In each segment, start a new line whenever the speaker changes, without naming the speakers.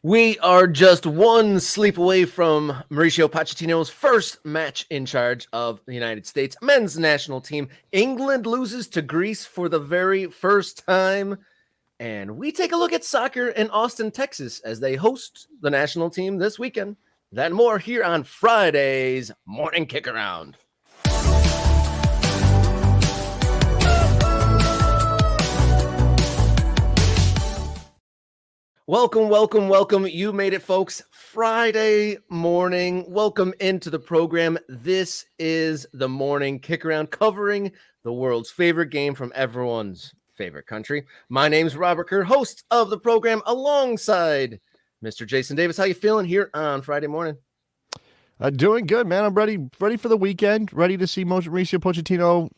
We are just one sleep away from Mauricio Pochettino's first match in charge of the United States men's national team. England loses to Greece for the very first time. And we take a look at soccer in Austin, Texas as they host the national team this weekend. That and more here on Friday's Morning Kickaround. Welcome. You made it, folks. Friday morning. Welcome into the program. This is the Morning Kickaround, covering the world's favorite game from everyone's favorite country. My name's Robert Kerr, host of the program, alongside Mr. Jason Davis. How you feeling here on Friday morning?
Doing good, man. I'm ready for the weekend. Ready to see Mauricio Pochettino,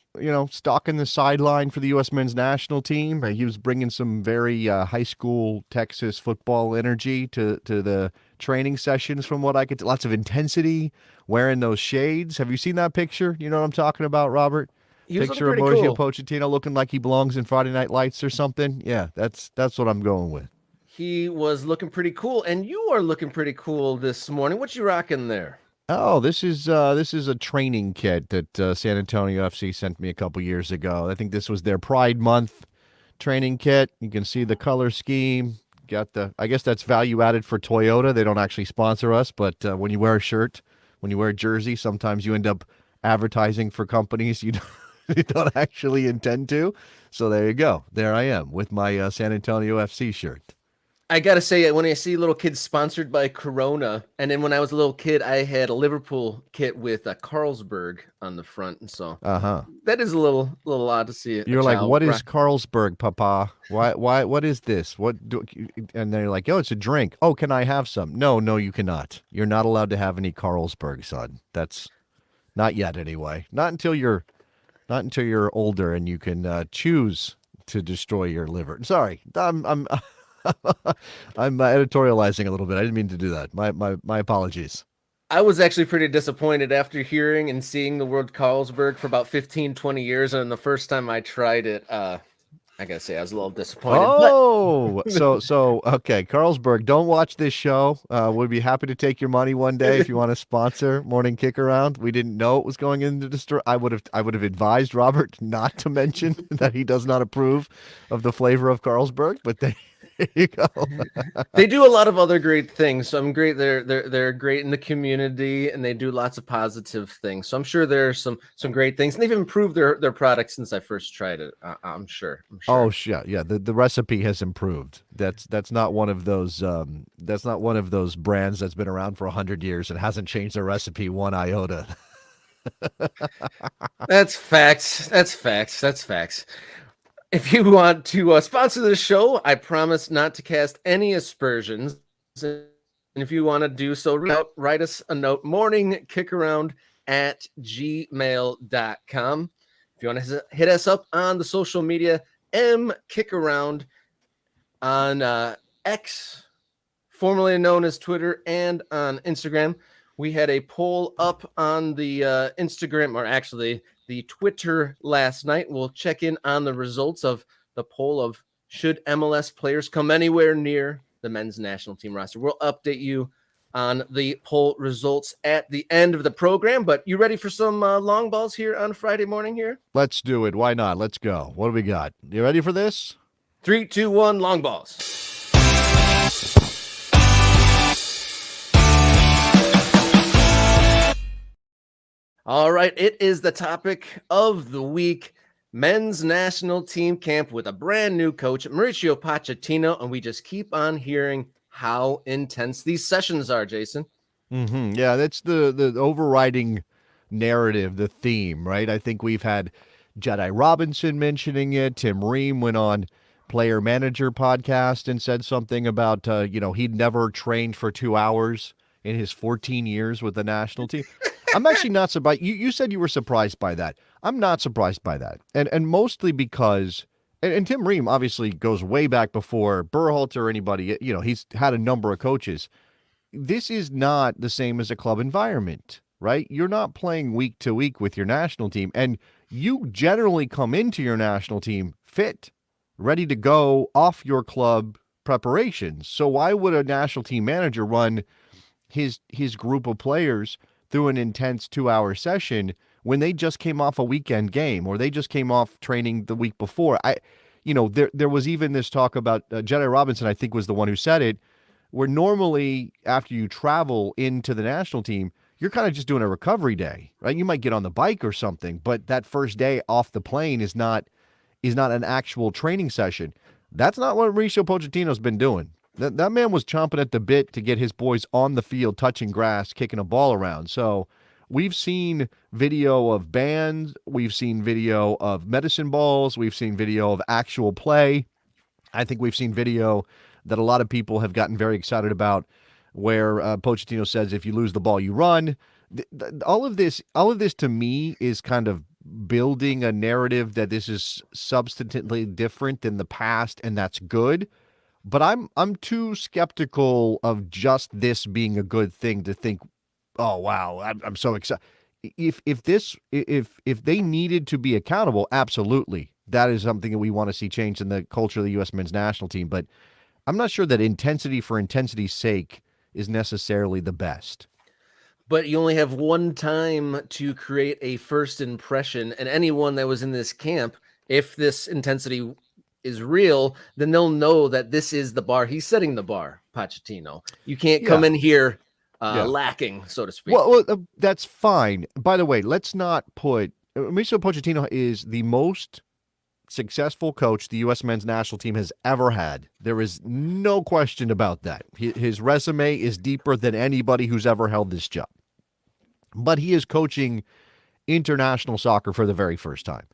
stalking the sideline for the U.S. men's national team. He was bringing some very high school Texas football energy to the training sessions, from what I could. Lots of intensity, wearing those shades. Have you seen that picture? You know what I'm talking about, Robert? Picture of Mauricio Pochettino looking like he belongs in Friday Night Lights or something. Yeah, that's what I'm going with.
He was looking pretty cool, and you are looking pretty cool this morning. What you rocking there?
Oh, this is a training kit that San Antonio FC sent me a couple years ago. I think this was their Pride Month training kit. You can see the color scheme. I guess that's value added for Toyota. They don't actually sponsor us, but when you wear a shirt, when you wear a jersey, sometimes you end up advertising for companies you don't actually intend to. So there you go. There I am with my San Antonio FC shirt.
I gotta say, when I see little kids sponsored by Corona, and then when I was a little kid, I had a Liverpool kit with a Carlsberg on the front, and so that is a little odd to see.
You're like, what is Carlsberg, Papa? Why? What is this? And they're like, oh, it's a drink. Oh, can I have some? No, you cannot. You're not allowed to have any Carlsberg, son. That's not yet, anyway. Not until you're older and you can choose to destroy your liver. Sorry, I'm editorializing a little bit. I didn't mean to do that. My apologies.
I was actually pretty disappointed after hearing and seeing the word Carlsberg for about 15, 20 years. And the first time I tried it, I gotta say, I was a little disappointed.
Oh, so okay. Carlsberg, don't watch this show. We'd be happy to take your money one day if you want to sponsor Morning Kickaround. We didn't know it was going into destroy. I would have advised Robert not to mention that he does not approve of the flavor of Carlsberg, but there you go.
They do a lot of other great things. So I'm great. They're great in the community, and they do lots of positive things. So I'm sure there's some great things, and they've improved their product since I first tried it. I'm sure.
Oh yeah. The recipe has improved. That's not one of those. That's not one of those brands that's been around for 100 years and hasn't changed their recipe one iota.
That's facts. If you want to sponsor the show, I promise not to cast any aspersions. And if you want to do so, write us a note, morningkickaround@gmail.com. If you want to hit us up on the social media, Kickaround on X, formerly known as Twitter, and on Instagram. We had a poll up on the Instagram, or actually the Twitter, last night. We'll check in on the results of the poll of should MLS players come anywhere near the men's national team roster. We'll update you on the poll results at the end of the program. But you ready for some long balls here on Friday morning here?
Let's do it. Why not? Let's go. What do we got? You ready for this?
3, 2, 1, long balls. All right, it is the topic of the week. Men's national team camp with a brand new coach, Mauricio Pochettino, and we just keep on hearing how intense these sessions are, Jason.
Yeah, that's the overriding narrative, the theme, right? I think we've had Jedi Robinson mentioning it. Tim Ream went on Player Manager podcast and said something about, he'd never trained for 2 hours in his 14 years with the national team. I'm actually not surprised. You said you were surprised by that. I'm not surprised by that. And mostly because, and Tim Ream obviously goes way back before Berhalter or anybody. He's had a number of coaches. This is not the same as a club environment, right? You're not playing week to week with your national team. And you generally come into your national team fit, ready to go off your club preparations. So why would a national team manager run his group of players through an intense 2-hour session when they just came off a weekend game or they just came off training the week before? There was even this talk about Jedi Robinson, I think was the one who said it, where normally after you travel into the national team, you're kind of just doing a recovery day, right? You might get on the bike or something, but that first day off the plane is not an actual training session. That's not what Mauricio Pochettino's been doing. That man was chomping at the bit to get his boys on the field, touching grass, kicking a ball around. So we've seen video of bands, we've seen video of medicine balls, we've seen video of actual play. I think we've seen video that a lot of people have gotten very excited about, where Pochettino says, if you lose the ball, you run. All of this to me is kind of building a narrative that this is substantively different than the past, and that's good. But I'm too skeptical of just this being a good thing to think, oh wow, I'm so excited. If they needed to be accountable, absolutely, that is something that we want to see change in the culture of the U.S. men's national team. But I'm not sure that intensity for intensity's sake is necessarily the best.
But you only have one time to create a first impression, and anyone that was in this camp, if this intensity is real, then they'll know that this is the bar. He's setting the bar, Pochettino. You can't come in here lacking, so to speak.
Well, that's fine. By the way, let's not put Mauricio Pochettino is the most successful coach the U.S. men's national team has ever had. There is no question about that. His resume is deeper than anybody who's ever held this job. But he is coaching international soccer for the very first time.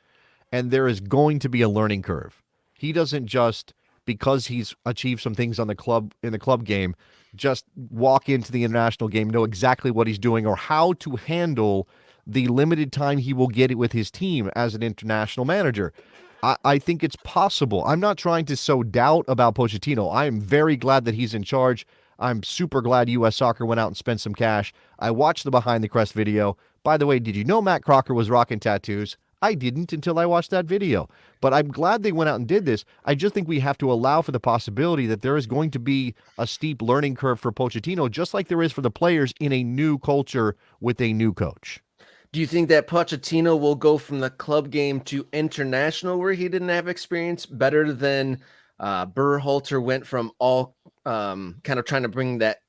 And there is going to be a learning curve. He doesn't just, because he's achieved some things in the club game, just walk into the international game, know exactly what he's doing or how to handle the limited time he will get with his team as an international manager. I think it's possible. I'm not trying to sow doubt about Pochettino. I am very glad that he's in charge. I'm super glad U.S. Soccer went out and spent some cash. I watched the Behind the Crest video. By the way, did you know Matt Crocker was rocking tattoos? I didn't until I watched that video. But I'm glad they went out and did this. I just think we have to allow for the possibility that there is going to be a steep learning curve for Pochettino, just like there is for the players in a new culture with a new coach.
Do you think that Pochettino will go from the club game to international where he didn't have experience better than Berhalter went from all kind of trying to bring that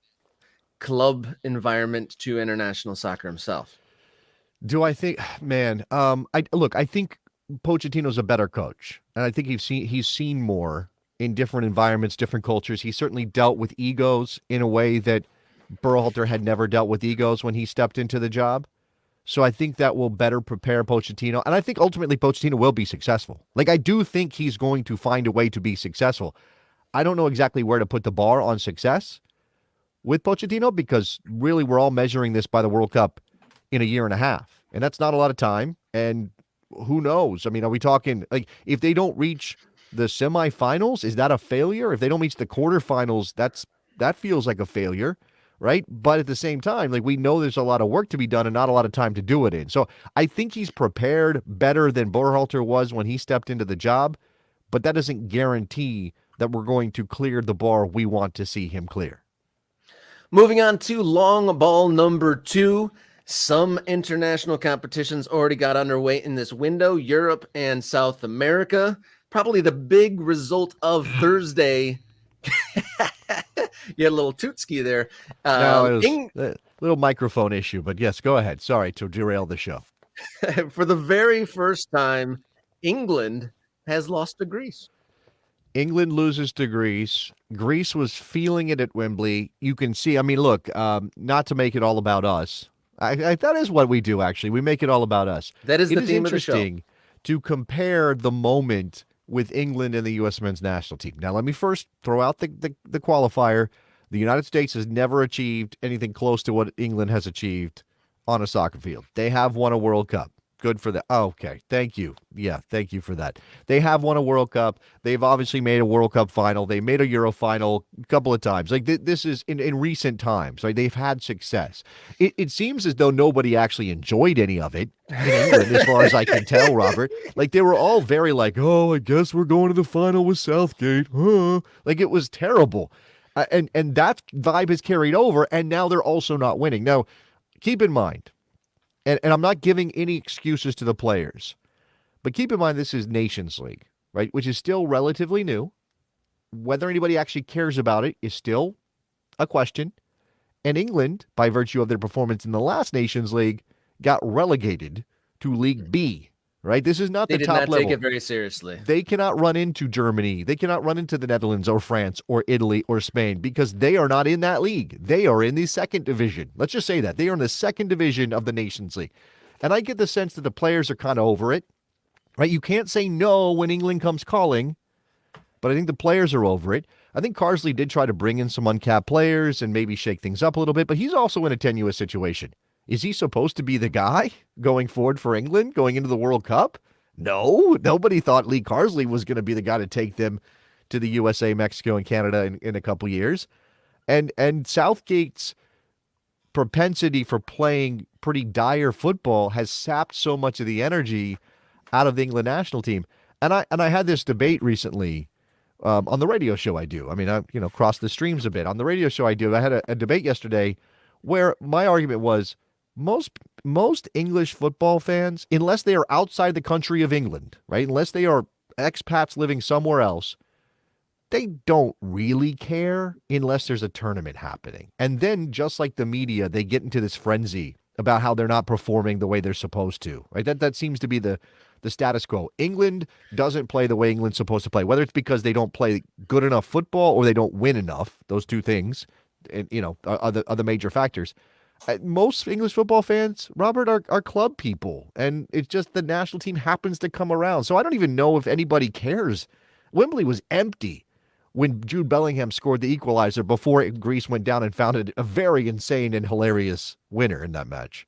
club environment to international soccer himself?
Do I think, man, I think Pochettino's a better coach. And I think he's seen more in different environments, different cultures. He certainly dealt with egos in a way that Berhalter had never dealt with egos when he stepped into the job. So I think that will better prepare Pochettino. And I think ultimately Pochettino will be successful. Like, I do think he's going to find a way to be successful. I don't know exactly where to put the bar on success with Pochettino, because really we're all measuring this by the World Cup in a year and a half. And that's not a lot of time. And who knows? I mean, are we talking, like, if they don't reach the semifinals, is that a failure? If they don't reach the quarterfinals, that feels like a failure, right? But at the same time, like, we know there's a lot of work to be done and not a lot of time to do it in. So I think he's prepared better than Berhalter was when he stepped into the job, but that doesn't guarantee that we're going to clear the bar we want to see him clear.
Moving on to long ball number 2. Some international competitions already got underway in this window, Europe and South America. Probably the big result of Thursday. You had a little tootski there.
No, it was a little microphone issue, but yes, go ahead. Sorry to derail the show.
For the very first time, England has lost to Greece.
England loses to Greece. Greece was feeling it at Wembley. You can see, I mean, look, not to make it all about us. That is what we do, actually. We make it all about us.
That is the theme of the show.
It is interesting to compare the moment with England and the U.S. men's national team. Now, let me first throw out the qualifier. The United States has never achieved anything close to what England has achieved on a soccer field. They have won a World Cup. Good for that. Oh, okay. Thank you. Yeah, thank you for that. They have won a World Cup. They've obviously made a World Cup final. They made a Euro final a couple of times. Like this is in recent times. Right? They've had success. It seems as though nobody actually enjoyed any of it in England, as far as I can tell, Robert. Like they were all very like, oh, I guess we're going to the final with Southgate. Huh? Like it was terrible. And that vibe has carried over, and now they're also not winning. Now, keep in mind, and I'm not giving any excuses to the players, but keep in mind this is Nations League, right? Which is still relatively new. Whether anybody actually cares about it is still a question. And England, by virtue of their performance in the last Nations League, got relegated to League B, right? This is not
They
the
did
top
not
level.
take it very seriously.
They cannot run into Germany. They cannot run into the Netherlands or France or Italy or Spain because they are not in that league. They are in the second division. Let's just say that. They are in the second division of the Nations League. And I get the sense that the players are kind of over it, right? You can't say no when England comes calling, but I think the players are over it. I think Carsley did try to bring in some uncapped players and maybe shake things up a little bit, but he's also in a tenuous situation. Is he supposed to be the guy going forward for England, going into the World Cup? No, nobody thought Lee Carsley was going to be the guy to take them to the USA, Mexico, and Canada in a couple years. And Southgate's propensity for playing pretty dire football has sapped so much of the energy out of the England national team. And I had this debate recently on the radio show I do. I mean, I cross the streams a bit. On the radio show I do, I had a debate yesterday where my argument was most English football fans, unless they are outside the country of England, right? Unless they are expats living somewhere else, they don't really care unless there's a tournament happening. And then, just like the media, they get into this frenzy about how they're not performing the way they're supposed to, right? That seems to be the status quo. England doesn't play the way England's supposed to play, whether it's because they don't play good enough football or they don't win enough. Those two things, and are the major factors. Most English football fans, Robert, are club people, and it's just the national team happens to come around. So I don't even know if anybody cares. Wembley was empty when Jude Bellingham scored the equalizer before Greece went down and found a very insane and hilarious winner in that match.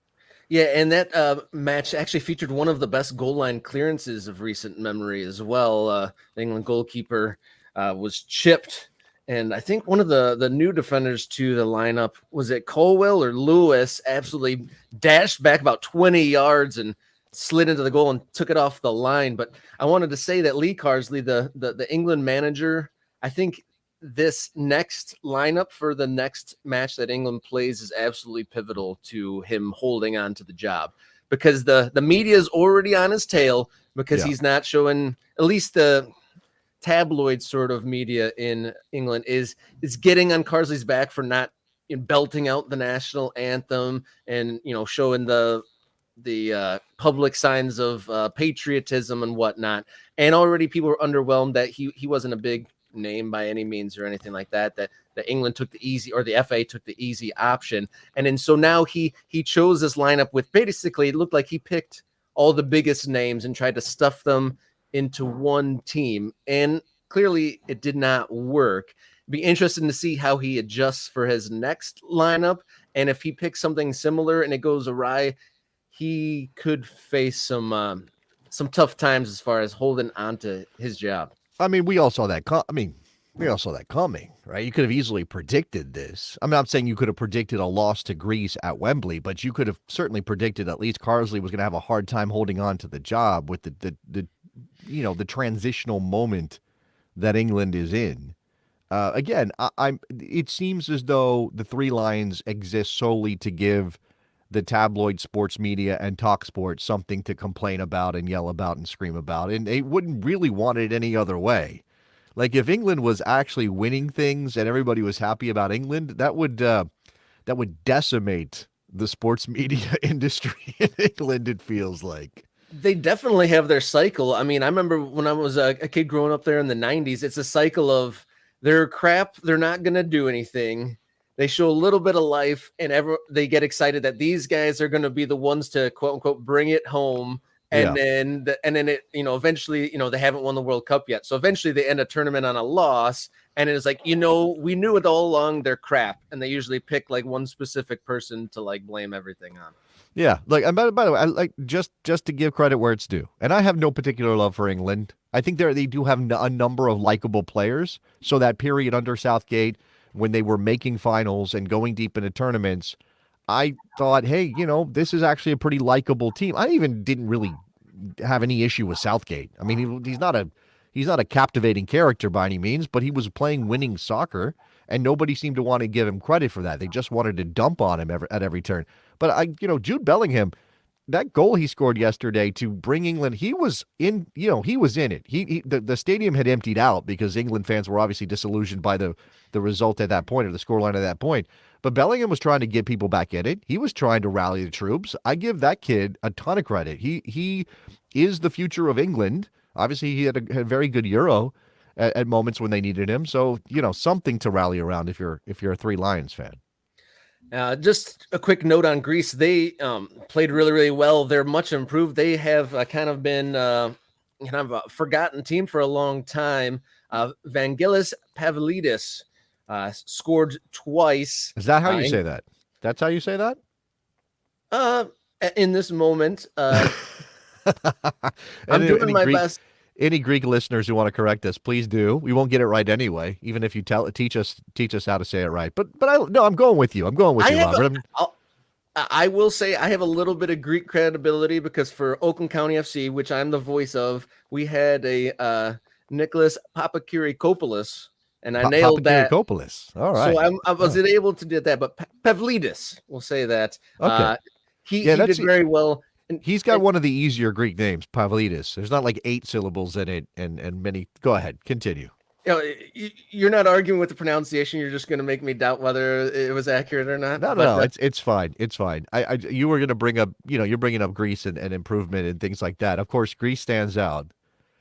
Yeah, and that match actually featured one of the best goal line clearances of recent memory as well. The England goalkeeper was chipped, and I think one of the new defenders to the lineup, was it Colwell or Lewis, absolutely dashed back about 20 yards and slid into the goal and took it off the line. But I wanted to say that Lee Carsley, the England manager, I think this next lineup for the next match that England plays is absolutely pivotal to him holding on to the job, because the media is already on his tail because he's not showing, at least the tabloid sort of media in England is getting on Carsley's back for not belting out the national anthem and showing the public signs of patriotism and whatnot. And already people were underwhelmed that he wasn't a big name by any means or anything like that England took the easy, or the FA took the easy option. And so now he chose this lineup with, basically it looked like he picked all the biggest names and tried to stuff them into one team, and clearly it did not work. Be interesting to see how he adjusts for his next lineup, and if he picks something similar and it goes awry, he could face some tough times as far as holding on to his job.
I mean, we all saw that. We all saw that coming, right? You could have easily predicted this. I'm not saying you could have predicted a loss to Greece at Wembley, but you could have certainly predicted at least Carsley was going to have a hard time holding on to the job with the transitional moment that England is in. Again, it seems as though the Three Lions exist solely to give the tabloid sports media and talk sports something to complain about and yell about and scream about, and they wouldn't really want it any other way. Like if England was actually winning things and everybody was happy about England, that would decimate the sports media industry in England, it feels like.
They definitely have their cycle. I mean, I remember when I was a kid growing up there in the 90s, it's a cycle of they're crap, they're not going to do anything. They show a little bit of life, and they get excited that these guys are going to be the ones to quote unquote bring it home. And then it, eventually, they haven't won the World Cup yet. So eventually they end a tournament on a loss. And it's like, we knew it all along, they're crap. And they usually pick like one specific person to like blame everything on.
Yeah, like and by the way, I like just to give credit where it's due, and I have no particular love for England. I think they do have a number of likable players. So that period under Southgate when they were making finals and going deep into tournaments, I thought, hey, this is actually a pretty likable team. I even didn't really have any issue with Southgate. I mean, he's not a captivating character by any means, but he was playing winning soccer, and nobody seemed to want to give him credit for that. They just wanted to dump on him at every turn. But Jude Bellingham, that goal he scored yesterday to bring England, he was in, he was in it. The stadium had emptied out because England fans were obviously disillusioned by the result at that point or the scoreline at that point. But Bellingham was trying to get people back in it. He was trying to rally the troops. I give that kid a ton of credit. He is the future of England. Obviously, he had a very good Euro at moments when they needed him. So, something to rally around if you're a Three Lions fan.
Just a quick note on Greece. They played really, really well. They're much improved. They have kind of been kind of a forgotten team for a long time. Vangelis Pavlidis scored twice.
Is that how you say that? That's how you say that?
In this moment, I'm doing my best.
Any Greek listeners who want to correct us, please do. We won't get it right anyway, even if you teach us how to say it right. But I'm going with you. I'm going with you, Robert.
I will say I have a little bit of Greek credibility because for Oakland County FC, which I'm the voice of, we had a Nicholas Papakyriakopoulos, and I nailed that.
Papakyriakopoulos. All right.
So I was able to do that, but Pavlidis, we'll say that.
Okay.
He did very well.
He's got one of the easier Greek names, Pavlidis. There's not like 8 syllables in it and many. Go ahead, continue.
You're not arguing with the pronunciation. You're just going to make me doubt whether it was accurate or not.
No. It's fine. It's fine. You were going to bring up, you're bringing up Greece and improvement and things like that. Of course, Greece stands out.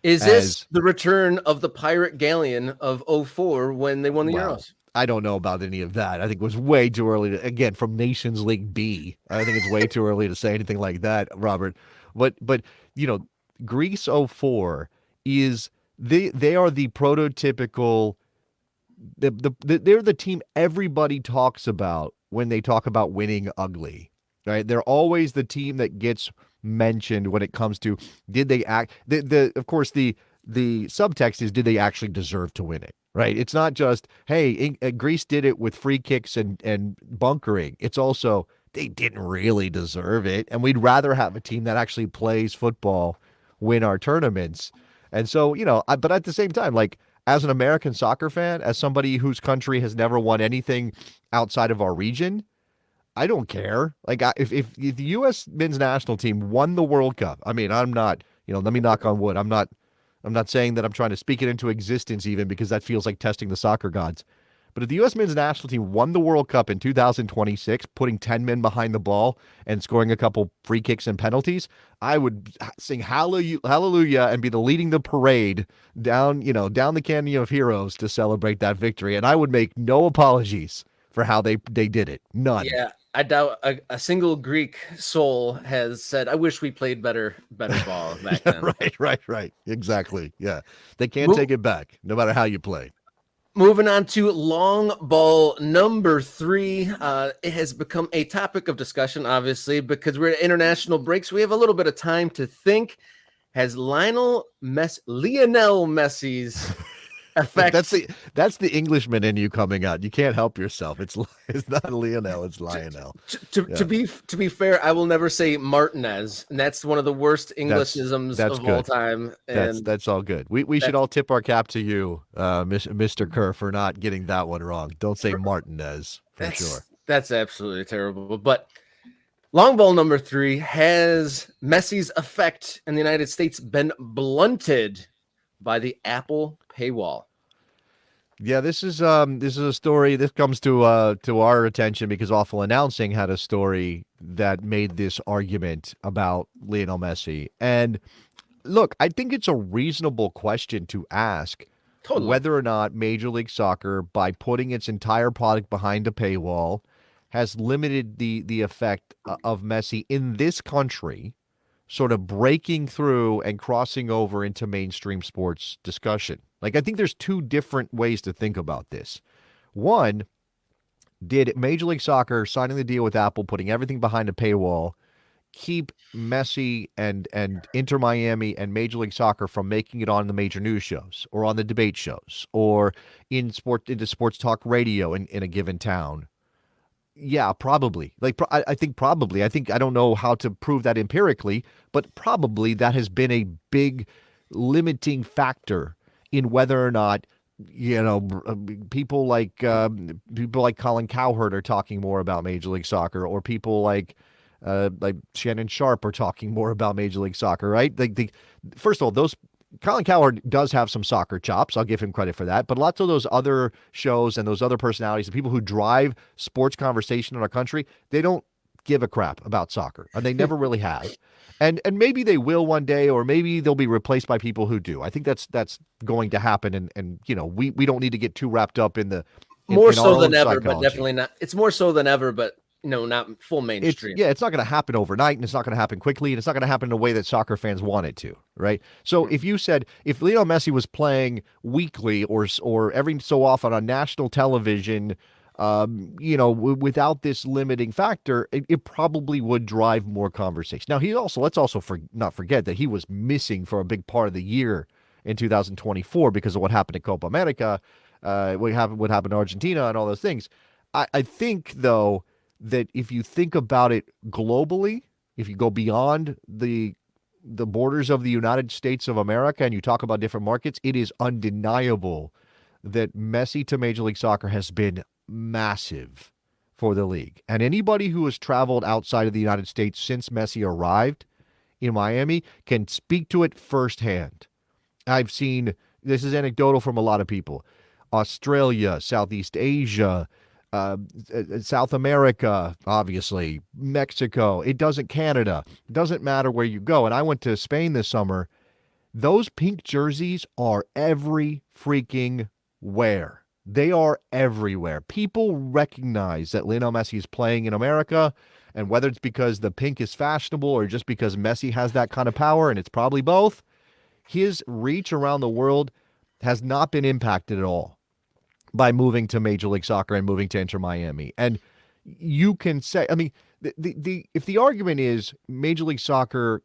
Is this the return of the pirate galleon of 2004 when they won the Euros?
I don't know about any of that. I think it was way too early again, from Nations League B. I think it's way too early to say anything like that, Robert. But Greece 04 is they are the prototypical they're the team everybody talks about when they talk about winning ugly. Right? They're always the team that gets mentioned when it comes to did they act of course the subtext is did they actually deserve to win it? Right. It's not just, hey, Greece did it with free kicks and bunkering. It's also they didn't really deserve it. And we'd rather have a team that actually plays football win our tournaments. And so, but at the same time, like as an American soccer fan, as somebody whose country has never won anything outside of our region, I don't care. Like if the U.S. men's national team won the World Cup, I mean, I'm not, let me knock on wood. I'm not saying that I'm trying to speak it into existence even because that feels like testing the soccer gods. But if the U.S. men's national team won the World Cup in 2026, putting 10 men behind the ball and scoring a couple free kicks and penalties, I would sing hallelujah and be leading the parade down the Canyon of Heroes to celebrate that victory. And I would make no apologies for how they did it. None.
Yeah. I doubt a single Greek soul has said, I wish we played better ball back then.
Right. Exactly. Yeah. They can't take it back, no matter how you play.
Moving on to long ball number 3. It has become a topic of discussion, obviously, because we're at international breaks. We have a little bit of time to think. Has Lionel Messi's effect.
That's the Englishman in you coming out. You can't help yourself. It's not Lionel, it's Lionel.
To be fair, I will never say Martinez, and that's one of the worst Englishisms of all time. And
that's all good. We should all tip our cap to you, Mr. Kerr, for not getting that one wrong. Don't say Martinez for sure.
That's absolutely terrible. But long ball number 3, has Messi's effect in the United States been blunted by the Apple paywall?
Yeah, this is a story. This comes to our attention because Awful Announcing had a story that made this argument about Lionel Messi. And look, I think it's a reasonable question to ask whether or not Major League Soccer, by putting its entire product behind a paywall, has limited the effect of Messi in this country, sort of breaking through and crossing over into mainstream sports discussion. Like, I think there's 2 different ways to think about this. One, did Major League Soccer signing the deal with Apple, putting everything behind a paywall, keep Messi and Inter Miami and Major League Soccer from making it on the major news shows or on the debate shows or into sports talk radio in a given town? Yeah, probably. I think probably. I don't know how to prove that empirically, but probably that has been a big limiting factor in whether or not people like Colin Cowherd are talking more about Major League Soccer, or people like Shannon Sharp are talking more about Major League Soccer, right? First of all, those Colin Cowherd does have some soccer chops. I'll give him credit for that. But lots of those other shows and those other personalities, the people who drive sports conversation in our country, they don't give a crap about soccer, and they never really have. And maybe they will one day, or maybe they'll be replaced by people who do. I think that's going to happen. And we don't need to get too wrapped up in the
more
in
so
our
than
own
ever,
psychology.
but definitely not. It's more so than ever, but not full mainstream.
It's not going to happen overnight, and it's not going to happen quickly, and it's not going to happen in a way that soccer fans want it to, right? So if Lionel Messi was playing weekly or every so often on national television, without this limiting factor, it probably would drive more conversation. Now, let's also not forget that he was missing for a big part of the year in 2024 because of what happened at Copa America, what happened to Argentina, and all those things. I think, though, that if you think about it globally, if you go beyond the borders of the United States of America and you talk about different markets, it is undeniable that Messi to Major League Soccer has been massive for the league. And anybody who has traveled outside of the United States since Messi arrived in Miami can speak to it firsthand. I've seen, this is anecdotal from a lot of people, Australia, Southeast Asia, South America, obviously, Mexico, Canada, it doesn't matter where you go. And I went to Spain this summer. Those pink jerseys are every freaking where. They are everywhere. People recognize that Lionel Messi is playing in America, and whether it's because the pink is fashionable or just because Messi has that kind of power, and it's probably both, his reach around the world has not been impacted at all by moving to Major League Soccer and moving to Inter Miami. And you can say, I mean, if the argument is Major League Soccer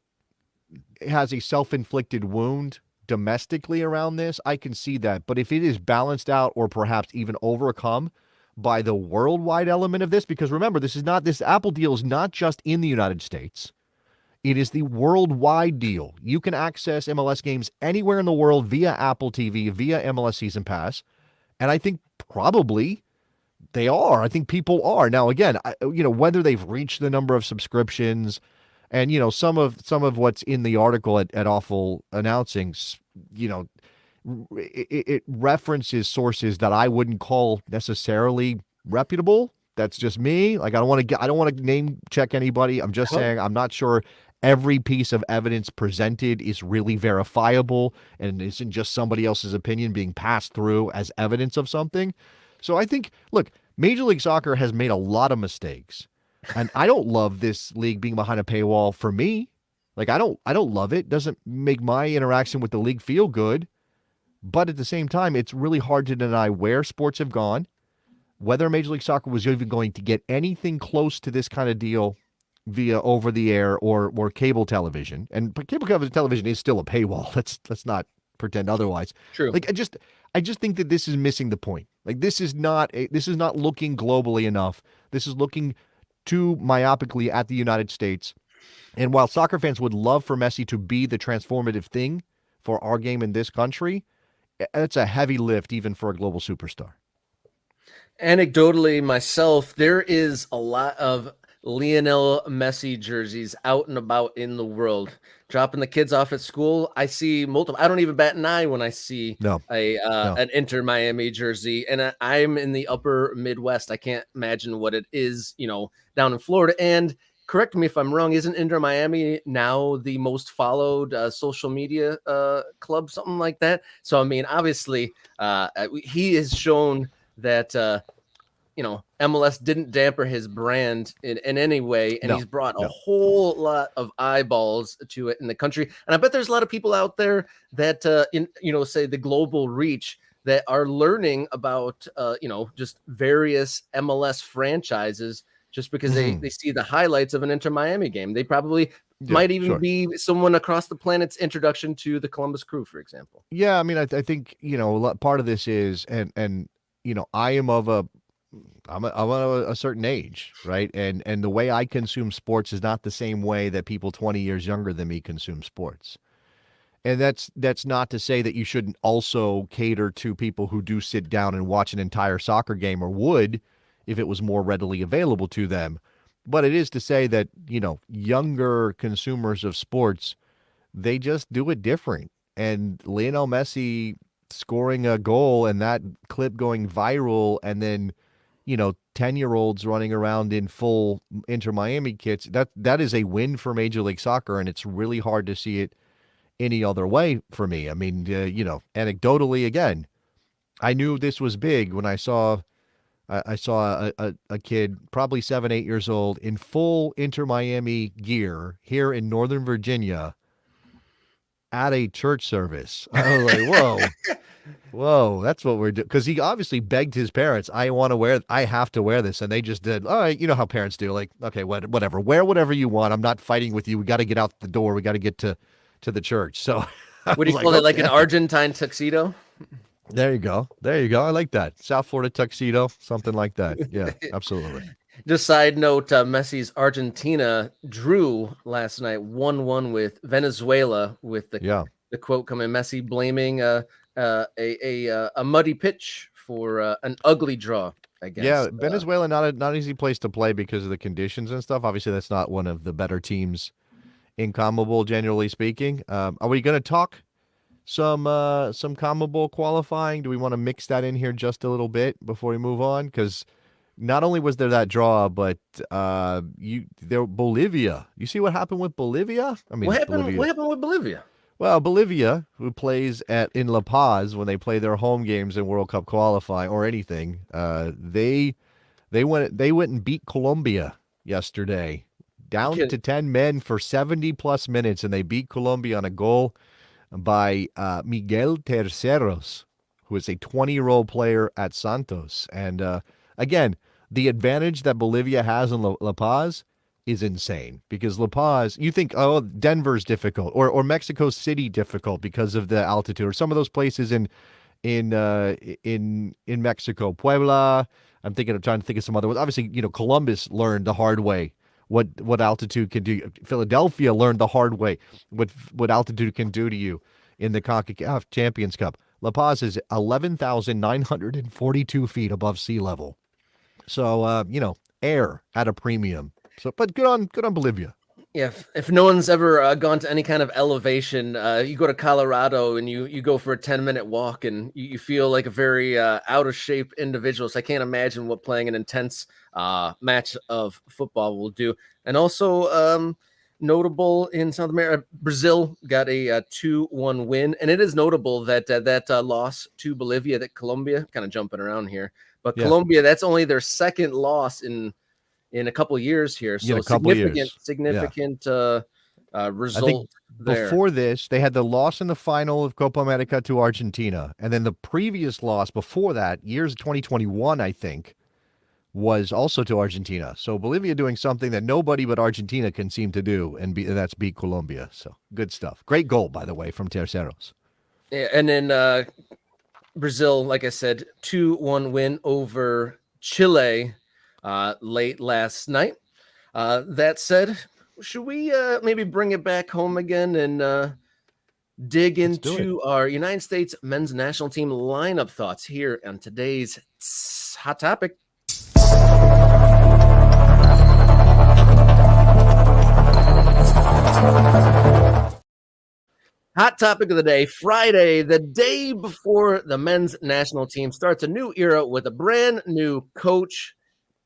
has a self-inflicted wound domestically around this, I can see that. But if it is balanced out or perhaps even overcome by the worldwide element of this, because remember, this Apple deal is not just in the United States. It is the worldwide deal. You can access MLS games anywhere in the world via Apple TV, via MLS Season Pass. And I think probably they are. I think people are. Now, again, whether they've reached the number of subscriptions and, some of what's in the article at Awful Announcing, it references sources that I wouldn't call necessarily reputable. That's just me. Like, I don't want to name check anybody. I'm just saying I'm not sure every piece of evidence presented is really verifiable and isn't just somebody else's opinion being passed through as evidence of something. So I think, look, Major League Soccer has made a lot of mistakes, and I don't love this league being behind a paywall for me. Like, I don't love it. It doesn't make my interaction with the league feel good. But at the same time, it's really hard to deny where sports have gone, whether Major League Soccer was even going to get anything close to this kind of deal via over-the-air or cable television. But cable television is still a paywall. Let's not pretend otherwise.
True.
Like, I just think that this is missing the point. Like, this is not looking globally enough. This is looking too myopically at the United States. And while soccer fans would love for Messi to be the transformative thing for our game in this country, it's a heavy lift even for a global superstar.
Anecdotally, myself, there is a lot of Lionel Messi jerseys out and about in the world. Dropping the kids off at school, I see multiple. I don't even bat an eye when I see an Inter Miami jersey, and I'm in the upper Midwest. I can't imagine what it is, down in Florida. And correct me if I'm wrong, isn't Inter Miami now the most followed social media club, something like that? So, I mean, obviously, he has shown that MLS didn't damper his brand in any way, and he's brought a whole lot of eyeballs to it in the country. And I bet there's a lot of people out there that say the global reach that are learning about just various MLS franchises just because they see the highlights of an Inter Miami game. They probably
Yeah,
might even
sure.
be someone across the planet's introduction to the Columbus Crew, for example.
Yeah, I mean, I think part of this is, and I am of I'm a certain age, right? And the way I consume sports is not the same way that people 20 years younger than me consume sports. And that's not to say that you shouldn't also cater to people who do sit down and watch an entire soccer game, or would if it was more readily available to them. But it is to say that, younger consumers of sports, they just do it different. And Lionel Messi scoring a goal and that clip going viral, and then 10-year-olds running around in full Inter Miami kits, that is a win for Major League Soccer, and it's really hard to see it any other way for me. I mean, anecdotally, again, I knew this was big when I saw a kid, probably 7, 8 years old, in full Inter Miami gear here in Northern Virginia at a church service. I was like, whoa, that's what we're doing. Because he obviously begged his parents, I have to wear this. And they just did. All right, you know how parents do. Like, okay, whatever. Wear whatever you want. I'm not fighting with you. We got to get out the door. We got to get to the church. So
What do you call it? Like an Argentine tuxedo?
There you go. I like that. South Florida tuxedo, something like that. Yeah, absolutely.
Just side note, Messi's Argentina drew last night 1-1 with Venezuela, with the quote coming, Messi blaming a muddy pitch for an ugly draw, I guess.
Yeah, Venezuela, not an easy place to play because of the conditions and stuff. Obviously, that's not one of the better teams in CONMEBOL, generally speaking. Are we going to talk some CONMEBOL qualifying? Do we want to mix that in here just a little bit before we move on? Because not only was there that draw, but Bolivia. You see what happened with Bolivia? I mean,
what happened with Bolivia?
Well, Bolivia, who plays in La Paz when they play their home games in World Cup qualifying or anything, they went and beat Colombia yesterday, down to 10 men for 70 plus minutes, and they beat Colombia on a goal by Miguel Terceros, who is a 20-year-old player at Santos. And again, the advantage that Bolivia has in La Paz is insane, because La Paz, you think, oh, Denver's difficult, or Mexico City difficult because of the altitude, or some of those places in Mexico, Puebla. I'm trying to think of some other ones. Obviously, Columbus learned the hard way what altitude can do. Philadelphia learned the hard way what altitude can do to you in the CONCACAF Champions Cup. La Paz is 11,942 feet above sea level. So, air at a premium. So, but good on Bolivia.
Yeah, if no one's ever gone to any kind of elevation, you go to Colorado and you go for a 10-minute walk, and you feel like a very out of shape individual. So I can't imagine what playing an intense match of football will do. And also notable in South America, Brazil got a 2-1 win, and it is notable that that loss to Bolivia, that Colombia, kind of jumping around here, but Colombia, that's only their second loss in a couple of years here. So significant result there.
Before this, they had the loss in the final of Copa America to Argentina. And then the previous loss before that, years 2021, I think, was also to Argentina. So Bolivia doing something that nobody but Argentina can seem to do, and that's beat Colombia. So good stuff. Great goal, by the way, from Terceros.
Yeah, and then Brazil, like I said, 2-1 win over Chile late last night. That said, should we maybe bring it back home again and dig into our United States men's national team lineup thoughts here on today's Hot Topic? Hot topic of the day, Friday, the day before the men's national team starts a new era with a brand new coach.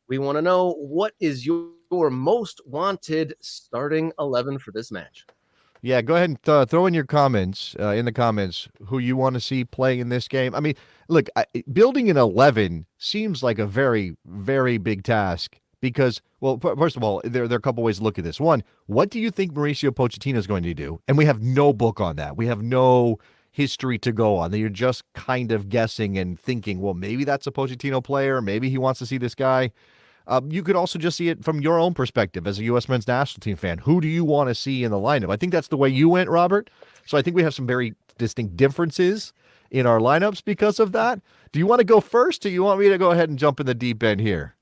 We want to know, what is your most wanted starting 11 for this match?
Yeah, go ahead and throw in your comments, who you want to see playing in this game. I mean, look, building an 11 seems like a very, very big task because, well, first of all, there are a couple ways to look at this. One, what do you think Mauricio Pochettino is going to do? And we have no book on that. We have no history to go on. You're just kind of guessing and thinking, well, maybe that's a Pochettino player. Maybe he wants to see this guy. You could also just see it from your own perspective as a U.S. men's national team fan. Who do you want to see in the lineup? I think that's the way you went, Robert. So I think we have some very distinct differences in our lineups because of that. Do you want to go first, or you want me to go ahead and jump in the deep end here?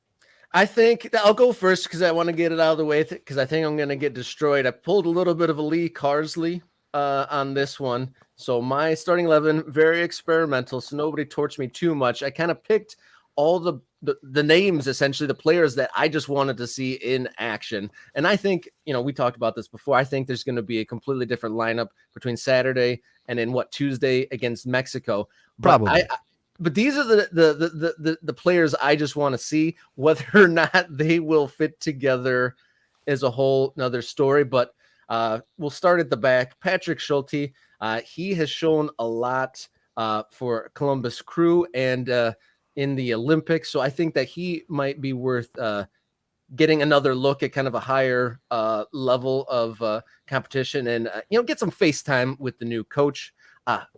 I think I'll go first because I want to get it out of the way because I think I'm going to get destroyed. I pulled a little bit of a Lee Carsley on this one. So my starting 11, very experimental, so nobody torched me too much. I kind of picked all the names, essentially, the players that I just wanted to see in action. And I think, we talked about this before. I think there's going to be a completely different lineup between Saturday and then Tuesday against Mexico.
Probably.
But these are the players I just want to see. Whether or not they will fit together is a whole nother story. But we'll start at the back. Patrick Schulte, he has shown a lot for Columbus Crew and in the Olympics. So I think that he might be worth getting another look at kind of a higher level of competition and, get some face time with the new coach.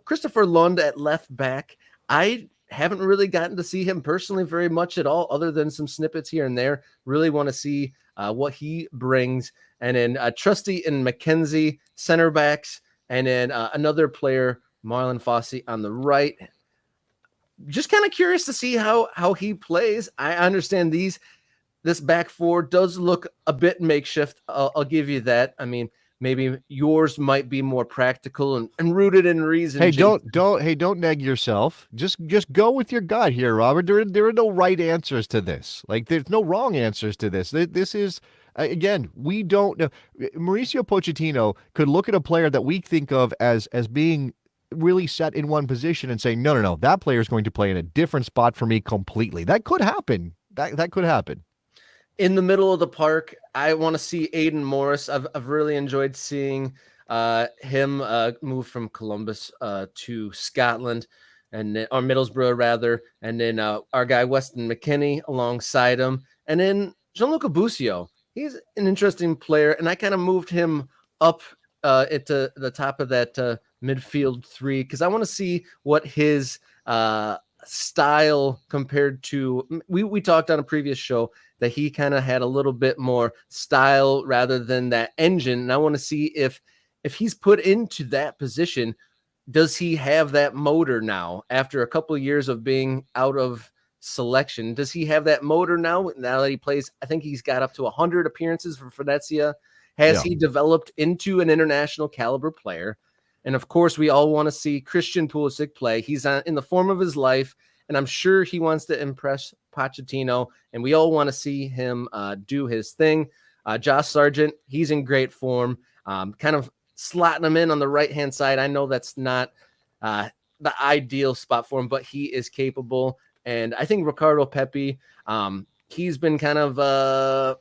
Christopher Lund at left back. I haven't really gotten to see him personally very much at all, other than some snippets here and there. Really want to see what he brings. And then Trusty and McKenzie, center backs. And then another player, Marlon Fossey, on the right. Just kind of curious to see how he plays. I understand this back four does look a bit makeshift. I'll give you that. I mean, maybe yours might be more practical and rooted in reason.
Hey, don't neg yourself. Just go with your gut here, Robert. There are no right answers to this. Like, there's no wrong answers to this. This is, again, we don't know. Mauricio Pochettino could look at a player that we think of as being really set in one position and say, no, that player is going to play in a different spot for me completely. That could happen. That could happen.
In the middle of the park, I want to see Aiden Morris. I've really enjoyed seeing him move from Columbus to Scotland, or Middlesbrough rather, and then our guy Weston McKennie alongside him, and then Gianluca Busio. He's an interesting player, and I kind of moved him up at the top of that midfield three because I want to see what his style compared to. We talked on a previous show that he kind of had a little bit more style rather than that engine. And I want to see if he's put into that position, does he have that motor now after a couple of years of being out of selection? Does he have that motor now that he plays? I think he's got up to 100 appearances for Venezia. Has he developed into an international caliber player? And of course, we all want to see Christian Pulisic play. He's in the form of his life, and I'm sure he wants to impress Pochettino, and we all want to see him do his thing. Josh Sargent, he's in great form. Kind of slotting him in on the right-hand side. I know that's not the ideal spot for him, but he is capable. And I think Ricardo Pepi, he's been kind of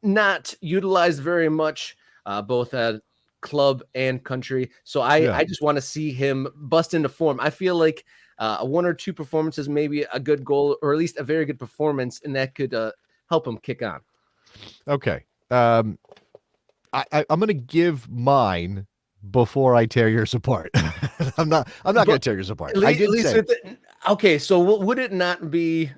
not utilized very much, both at club and country. So I just want to see him bust into form. I feel like one or two performances, maybe a good goal, or at least a very good performance, and that could help him kick on.
Okay. I'm going to give mine before I tear yours apart. I'm not going to tear yours apart.
Okay, so would it not be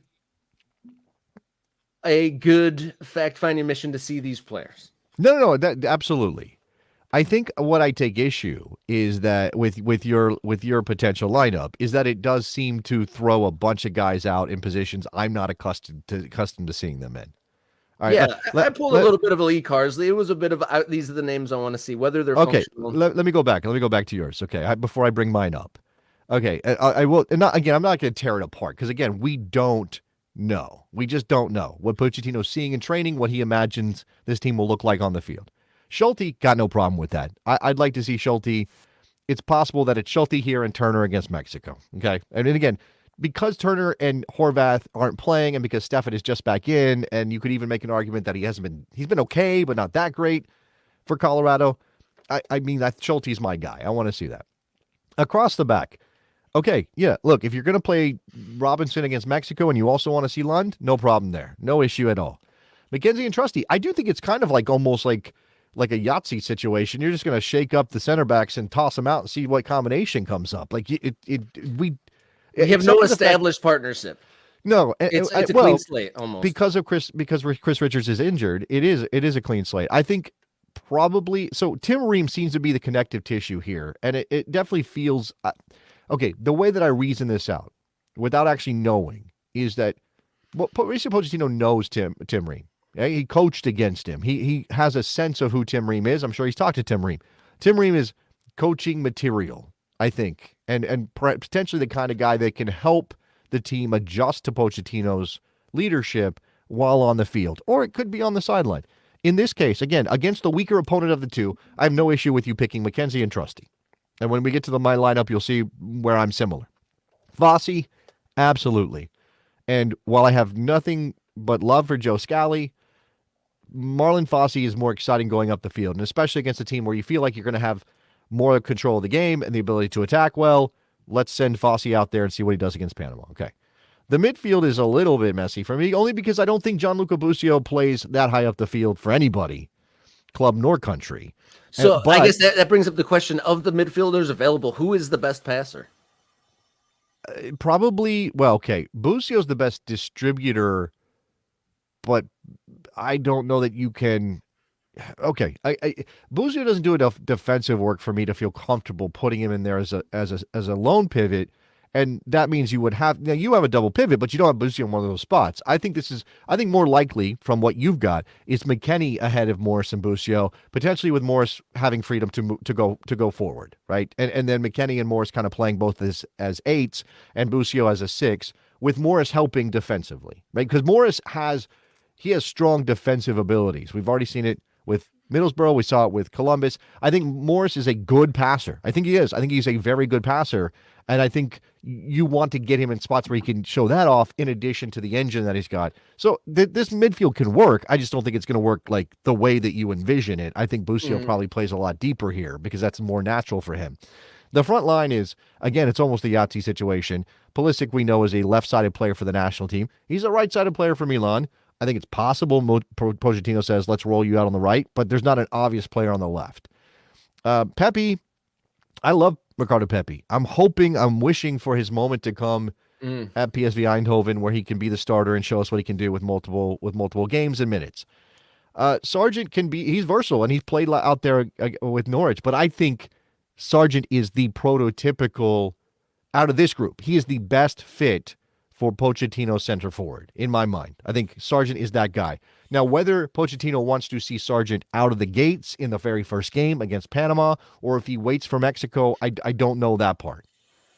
a good fact-finding mission to see these players?
No, that absolutely. I think what I take issue is that with your potential lineup is that it does seem to throw a bunch of guys out in positions I'm not accustomed to seeing them in. All right,
I pulled a little bit of a Lee Carsley. It was a bit of these are the names I want to see, whether they're
okay.
Functional.
Let me go back. Let me go back to yours. Okay, before I bring mine up. Okay, I will. And I'm not going to tear it apart because again, we don't know. We just don't know what Pochettino's seeing in training, what he imagines this team will look like on the field. Schulte, got no problem with that. I'd like to see Schulte. It's possible that it's Schulte here and Turner against Mexico. Okay. And then again, because Turner and Horvath aren't playing and because Stefan is just back in, and you could even make an argument that he's been okay, but not that great for Colorado. I mean, that Schulte's my guy. I want to see that. Across the back. Okay. Yeah. Look, if you're going to play Robinson against Mexico and you also want to see Lund, no problem there. No issue at all. McKenzie and Trusty. I do think it's kind of like almost like a Yahtzee situation. You're just going to shake up the center backs and toss them out and see what combination comes up. Like we
have no established partnership.
No,
It's a clean
well,
slate almost.
because Chris Richards is injured, it is a clean slate. I think probably so. Tim Ream seems to be the connective tissue here, and it definitely feels okay. The way that I reason this out, without actually knowing, is that Mauricio Pochettino knows Tim Ream. Okay? He coached against him. He has a sense of who Tim Ream is. I'm sure he's talked to Tim Ream. Tim Ream is coaching material, I think, and potentially the kind of guy that can help the team adjust to Pochettino's leadership while on the field, or it could be on the sideline. In this case, again, against the weaker opponent of the two, I have no issue with you picking McKenzie and Trusty. And when we get to my lineup, you'll see where I'm similar. Fossey, absolutely. And while I have nothing but love for Joe Scally, Marlon Fossey is more exciting going up the field, and especially against a team where you feel like you're going to have more control of the game and the ability to attack well. Let's send Fossey out there and see what he does against Panama. Okay. The midfield is a little bit messy for me, only because I don't think Gianluca Busio plays that high up the field for anybody, club nor country.
So I guess that brings up the question of the midfielders available. Who is the best passer?
Probably, well, okay, Busio's the best distributor, but I don't know that you can. Okay, Busio doesn't do enough defensive work for me to feel comfortable putting him in there as a lone pivot, and that means you have a double pivot, but you don't have Busio in one of those spots. I think more likely from what you've got is McKennie ahead of Morris and Busio, potentially with Morris having freedom to go forward, right, and then McKennie and Morris kind of playing both as eights and Busio as a six, with Morris helping defensively, right, because Morris has strong defensive abilities. We've already seen it with Middlesbrough. We saw it with Columbus. I think Morris is a good passer. I think he is. I think he's a very good passer. And I think you want to get him in spots where he can show that off in addition to the engine that he's got. So this midfield can work. I just don't think it's going to work like the way that you envision it. I think Busio probably plays a lot deeper here because that's more natural for him. The front line is, again, it's almost a Yahtzee situation. Pulisic, we know, is a left-sided player for the national team. He's a right-sided player for Milan. I think it's possible Pochettino says, let's roll you out on the right, but there's not an obvious player on the left. Pepe, I love Ricardo Pepe. I'm wishing for his moment to come at PSV Eindhoven where he can be the starter and show us what he can do with multiple games and minutes. Sargent he's versatile, and he's played out there with Norwich, but I think Sargent is the prototypical, out of this group, he is the best fit for Pochettino center forward, in my mind. I think Sargent is that guy. Now, whether Pochettino wants to see Sargent out of the gates in the very first game against Panama, or if he waits for Mexico, I don't know that part,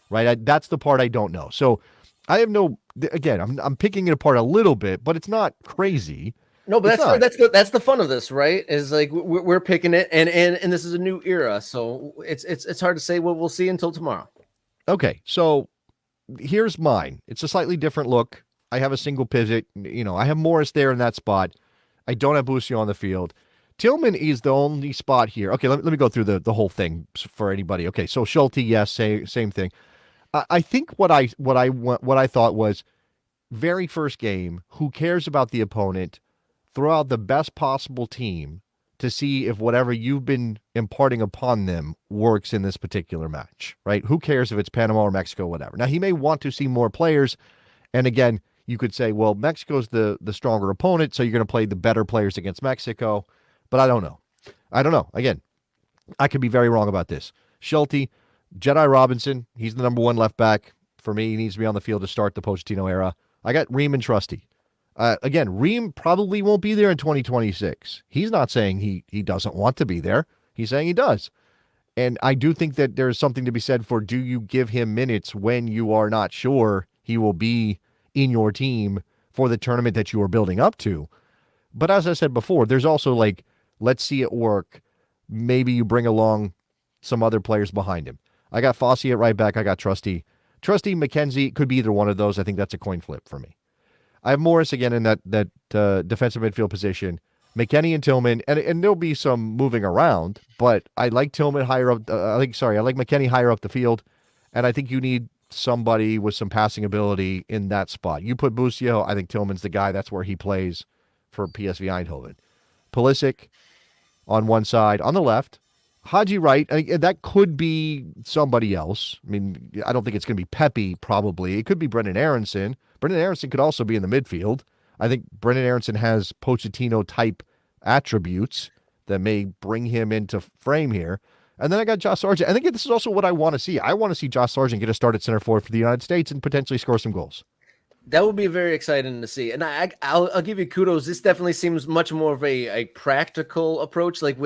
right? That's the part I don't know. So I have again, I'm picking it apart a little bit, but it's not crazy.
No, but that's the fun of this, right? Is like we're picking it, and this is a new era, so it's hard to say what we'll see until tomorrow.
Okay, so here's mine. It's a slightly different look. I have a single pivot. I have Morris there in that spot. I don't have Busio on the field. Tillman is the only spot here. Okay, let me go through the whole thing for anybody. Okay, so Schulte, yes, same thing. I think what I thought was very first game. Who cares about the opponent? Throw out the best possible team to see if whatever you've been imparting upon them works in this particular match, right? Who cares if it's Panama or Mexico, whatever. Now, he may want to see more players, and again, you could say, well, Mexico's the stronger opponent, so you're going to play the better players against Mexico, but I don't know. Again, I could be very wrong about this. Schulte, Jedi Robinson, he's the number one left back. For me, he needs to be on the field to start the Pochettino era. I got Ream and Trusty. Again, Ream probably won't be there in 2026. He's not saying he doesn't want to be there. He's saying he does. And I do think that there's something to be said for, do you give him minutes when you are not sure he will be in your team for the tournament that you are building up to? But as I said before, there's also let's see it work. Maybe you bring along some other players behind him. I got Fossey at right back. I got Trusty. McKenzie, could be either one of those. I think that's a coin flip for me. I have Morris again in that defensive midfield position. McKennie and Tillman, and there'll be some moving around, but I like Tillman higher up. I like McKennie higher up the field, and I think you need somebody with some passing ability in that spot. You put Busio, I think Tillman's the guy. That's where he plays for PSV Eindhoven. Pulisic on one side, on the left, Haji Wright, that could be somebody else. I mean, I don't think it's going to be Pepe, probably. It could be Brendan Aronson. Brendan Aronson could also be in the midfield. I think Brendan Aronson has Pochettino-type attributes that may bring him into frame here. And then I got Josh Sargent. I think this is also what I want to see. I want to see Josh Sargent get a start at center forward for the United States and potentially score some goals.
That would be very exciting to see. And I'll give you kudos. This definitely seems much more of a practical approach. Like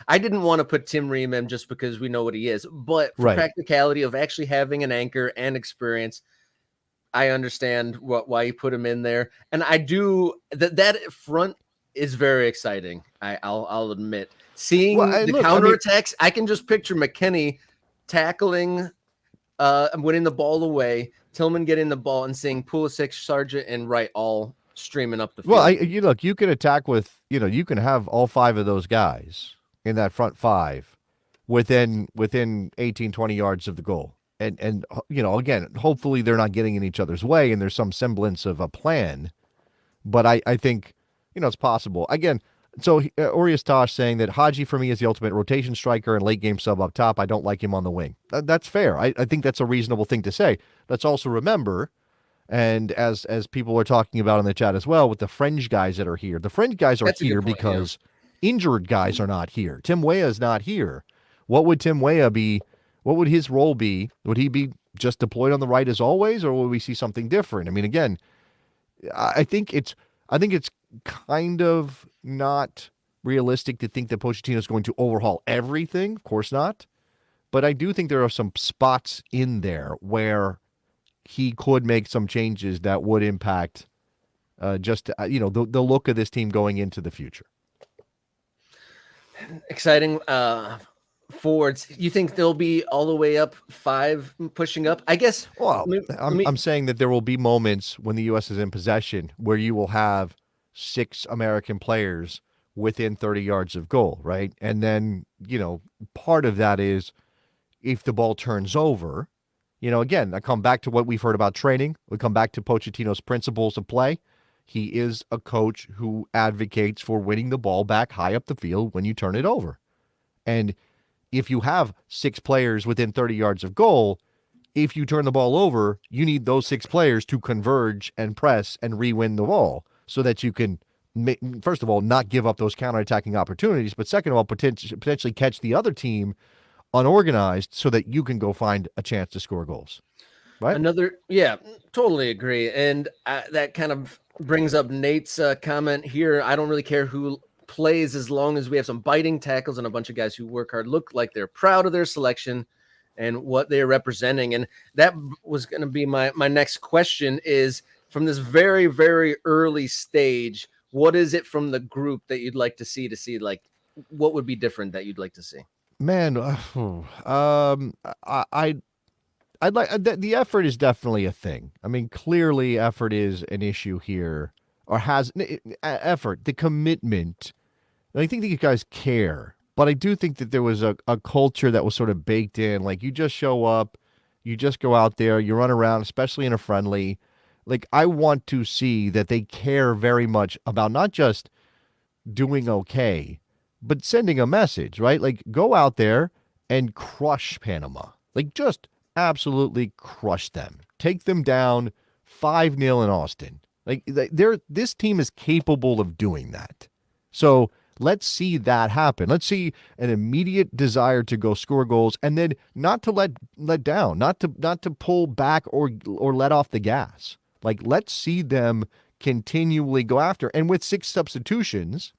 I didn't want to put Tim Ream in just because we know what he is, but for practicality of actually having an anchor and experience, I understand why you put him in there. And I do that front is very exciting. I'll admit. Seeing the counterattacks, I can just picture McKennie tackling, winning the ball away, Tillman getting the ball, and seeing Pulisic, Sargent, and Wright all streaming up the field.
Well, you can attack with, you can have all five of those guys in that front five within 18, 20 yards of the goal. And again, hopefully they're not getting in each other's way and there's some semblance of a plan. But I think, it's possible. Again, so Orius Tosh saying that Haji for me is the ultimate rotation striker and late game sub up top. I don't like him on the wing. That's fair. I think that's a reasonable thing to say. Let's also remember, and as people are talking about in the chat as well, with the fringe guys that are here. The fringe guys are here because injured guys are not here. Tim Weah is not here. What would Tim Weah be? What would his role be? Would he be just deployed on the right as always, or would we see something different? I mean, again, I think it's kind of not realistic to think that Pochettino is going to overhaul everything. Of course not. But I do think there are some spots in there where he could make some changes that would impact the look of this team going into the future.
Exciting forwards. You think they'll be all the way up 5 pushing up? I guess.
Well, I'm saying that there will be moments when the U.S. is in possession where you will have 6 American players within 30 yards of goal, right? And then, part of that is if the ball turns over, again, I come back to what we've heard about training. We come back to Pochettino's principles of play. He is a coach who advocates for winning the ball back high up the field when you turn it over. And if you have 6 players within 30 yards of goal, if you turn the ball over, you need those 6 players to converge and press and re-win the ball so that you can, first of all, not give up those counterattacking opportunities, but second of all, potentially catch the other team unorganized so that you can go find a chance to score goals. Right?
Totally agree. And that kind of brings up Nate's comment here. I don't really care who plays as long as we have some biting tackles and a bunch of guys who work hard, look like they're proud of their selection and what they're representing. And that was going to be my next question is, from this very, very early stage, what is it from the group that you'd like to see like what would be different that you'd like to see?
Man, I'd like the effort is definitely a thing. I mean, clearly effort is an issue here, or has effort, the commitment. I think these guys care, but I do think that there was a culture that was sort of baked in. Like, you just show up, you just go out there, you run around, especially in a friendly. Like, I want to see that they care very much about not just doing okay, but sending a message, right? Like, go out there and crush Panama. Like, just absolutely crush them. Take them down 5-0 in Austin. Like, this team is capable of doing that. So let's see that happen. Let's see an immediate desire to go score goals, and then not to let down, not to pull back or let off the gas. Like, let's see them continually go after. And with 6 substitutions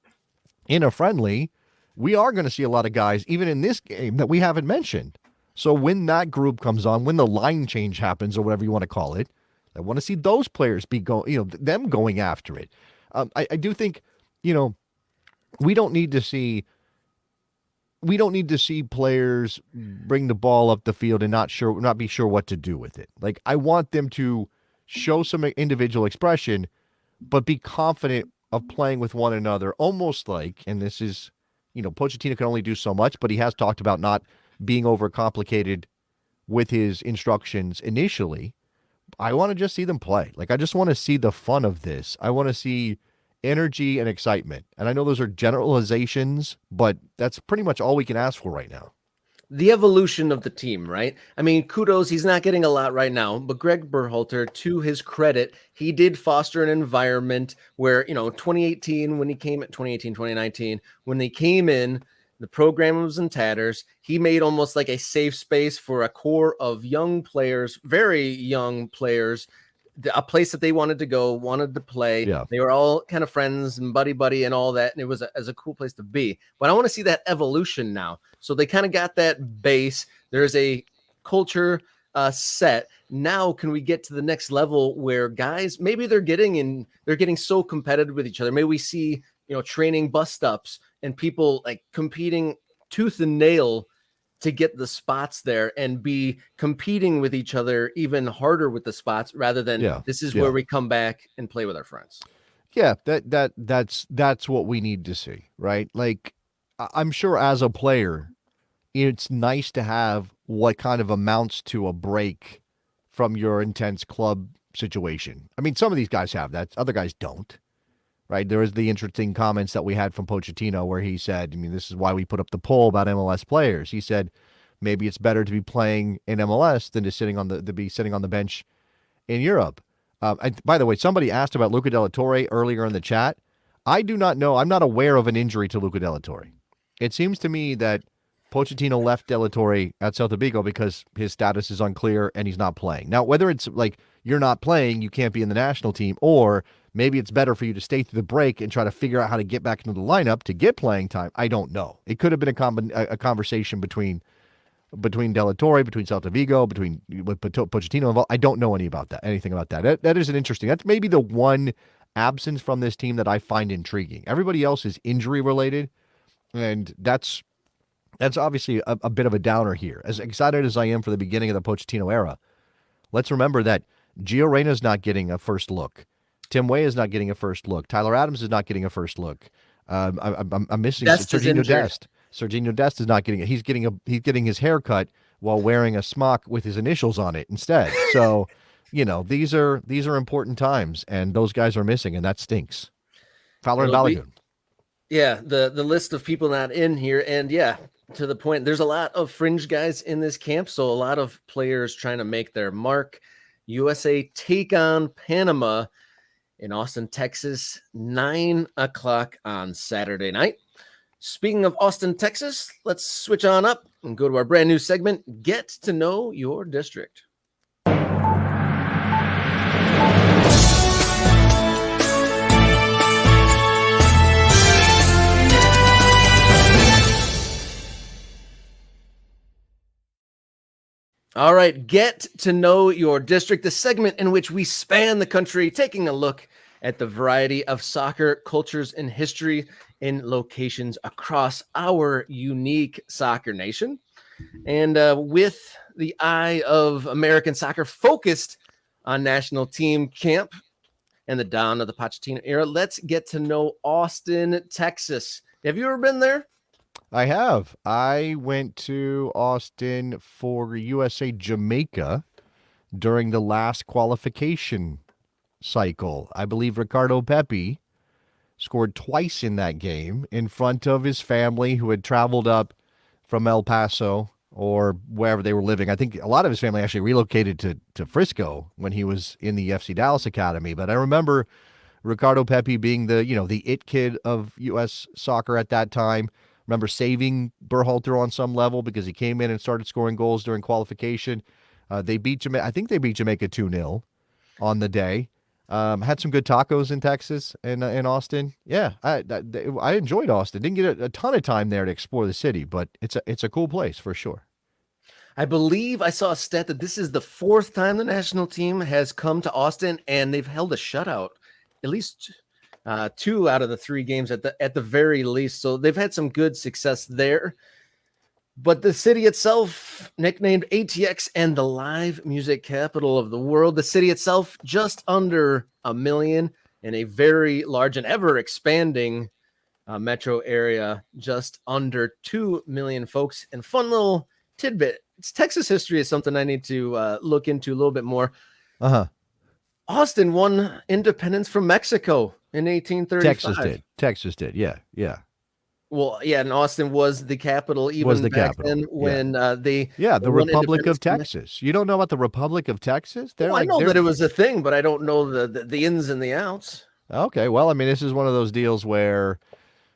in a friendly, we are going to see a lot of guys, even in this game, that we haven't mentioned. So when that group comes on, when the line change happens, or whatever you want to call it, I want to see those players be them going after it. I do think, we don't need to see players bring the ball up the field and not be sure what to do with it. Like, I want them to show some individual expression, but be confident of playing with one another, almost like, and this is, Pochettino can only do so much, but he has talked about not being overcomplicated with his instructions initially. I want to just see them play. Like, I just want to see the fun of this. I want to see energy and excitement. And I know those are generalizations, but that's pretty much all we can ask for right now.
the evolution of the team, right? I mean, kudos, he's not getting a lot right now, but Greg Berhalter, to his credit, he did foster an environment where, 2018, 2019, when they came in, the program was in tatters. He made almost like a safe space for a core of young players, very young players, a place that they wanted to go, wanted to play.
Yeah.
They were all kind of friends and buddy and all that. And it was a cool place to be. But I want to see that evolution now. So they kind of got that base. There's a culture set. Now, can we get to the next level where guys, maybe they're getting so competitive with each other. Maybe we see, training bus stops and people like competing tooth and nail to get the spots there and be competing with each other even harder with the spots rather than this is where we come back and play with our friends.
Yeah, that's what we need to see, right? Like, I'm sure as a player, it's nice to have what kind of amounts to a break from your intense club situation. I mean, some of these guys have that, other guys don't. Right. There was the interesting comments that we had from Pochettino where he said, I mean, this is why we put up the poll about MLS players. He said, maybe it's better to be playing in MLS than to be sitting on the bench in Europe. By the way, somebody asked about Luca de la Torre earlier in the chat. I do not know. I'm not aware of an injury to Luca de la Torre. It seems to me that Pochettino left de la Torre at Celta Vigo because his status is unclear and he's not playing. Now, whether it's like you're not playing, you can't be in the national team, or maybe it's better for you to stay through the break and try to figure out how to get back into the lineup to get playing time. I don't know. It could have been a conversation between De La Torre, between Celta Vigo, with Pochettino involved. I don't know anything about that. That is an interesting. That's maybe the one absence from this team that I find intriguing. Everybody else is injury related, and that's obviously a bit of a downer here. As excited as I am for the beginning of the Pochettino era, let's remember that Gio Reyna's not getting a first look. Tim Weah is not getting a first look. Tyler Adams is not getting a first look. I'm missing Serginho Dest. Serginho Dest is not getting it. He's getting his hair cut while wearing a smock with his initials on it instead. So, these are important times, and those guys are missing, and that stinks. Fowler and Balogun.
Yeah, the list of people not in here, and to the point, there's a lot of fringe guys in this camp, so a lot of players trying to make their mark. USA take on Panama in Austin, Texas, 9:00 on Saturday night. Speaking of Austin, Texas, let's switch on up and go to our brand new segment, Get to Know Your District. All right, Get to Know Your District, the segment in which we span the country, taking a look at the variety of soccer cultures and history in locations across our unique soccer nation. And with the eye of American soccer focused on national team camp and the dawn of the Pochettino era, let's get to know Austin, Texas. Have you ever been there?
I have. I went to Austin for USA Jamaica during the last qualification cycle. I believe Ricardo Pepi scored twice in that game in front of his family who had traveled up from El Paso or wherever they were living. I think a lot of his family actually relocated to Frisco when he was in the FC Dallas Academy. But I remember Ricardo Pepi being the it kid of U.S. soccer at that time. Remember saving Berhalter on some level because he came in and started scoring goals during qualification. They beat Jamaica. I think they beat Jamaica 2-0 on the day. Had some good tacos in Texas and in Austin. Yeah, I enjoyed Austin. Didn't get a ton of time there to explore the city, but it's a cool place for sure.
I believe I saw a stat that this is the fourth time the national team has come to Austin, and they've held a shutout, at least 2 out of the 3 games at the very least. So they've had some good success there. But the city itself, nicknamed ATX and the live music capital of the world, the city itself just under 1 million in a very large and ever expanding metro area, just under 2 million folks. And fun little tidbit, Texas history is something I need to look into a little bit more. Austin won independence from Mexico in 1835.
Texas did. Yeah.
Well, yeah, and Austin was the capital
Was
even
the
back
capital.
then
Yeah.
when
Yeah,
they
the
won
Republic of
independence from
Texas. You don't know about the Republic of Texas?
Well, I know that it was a thing, but I don't know the ins and the outs.
Okay. Well, I mean, this is one of those deals where,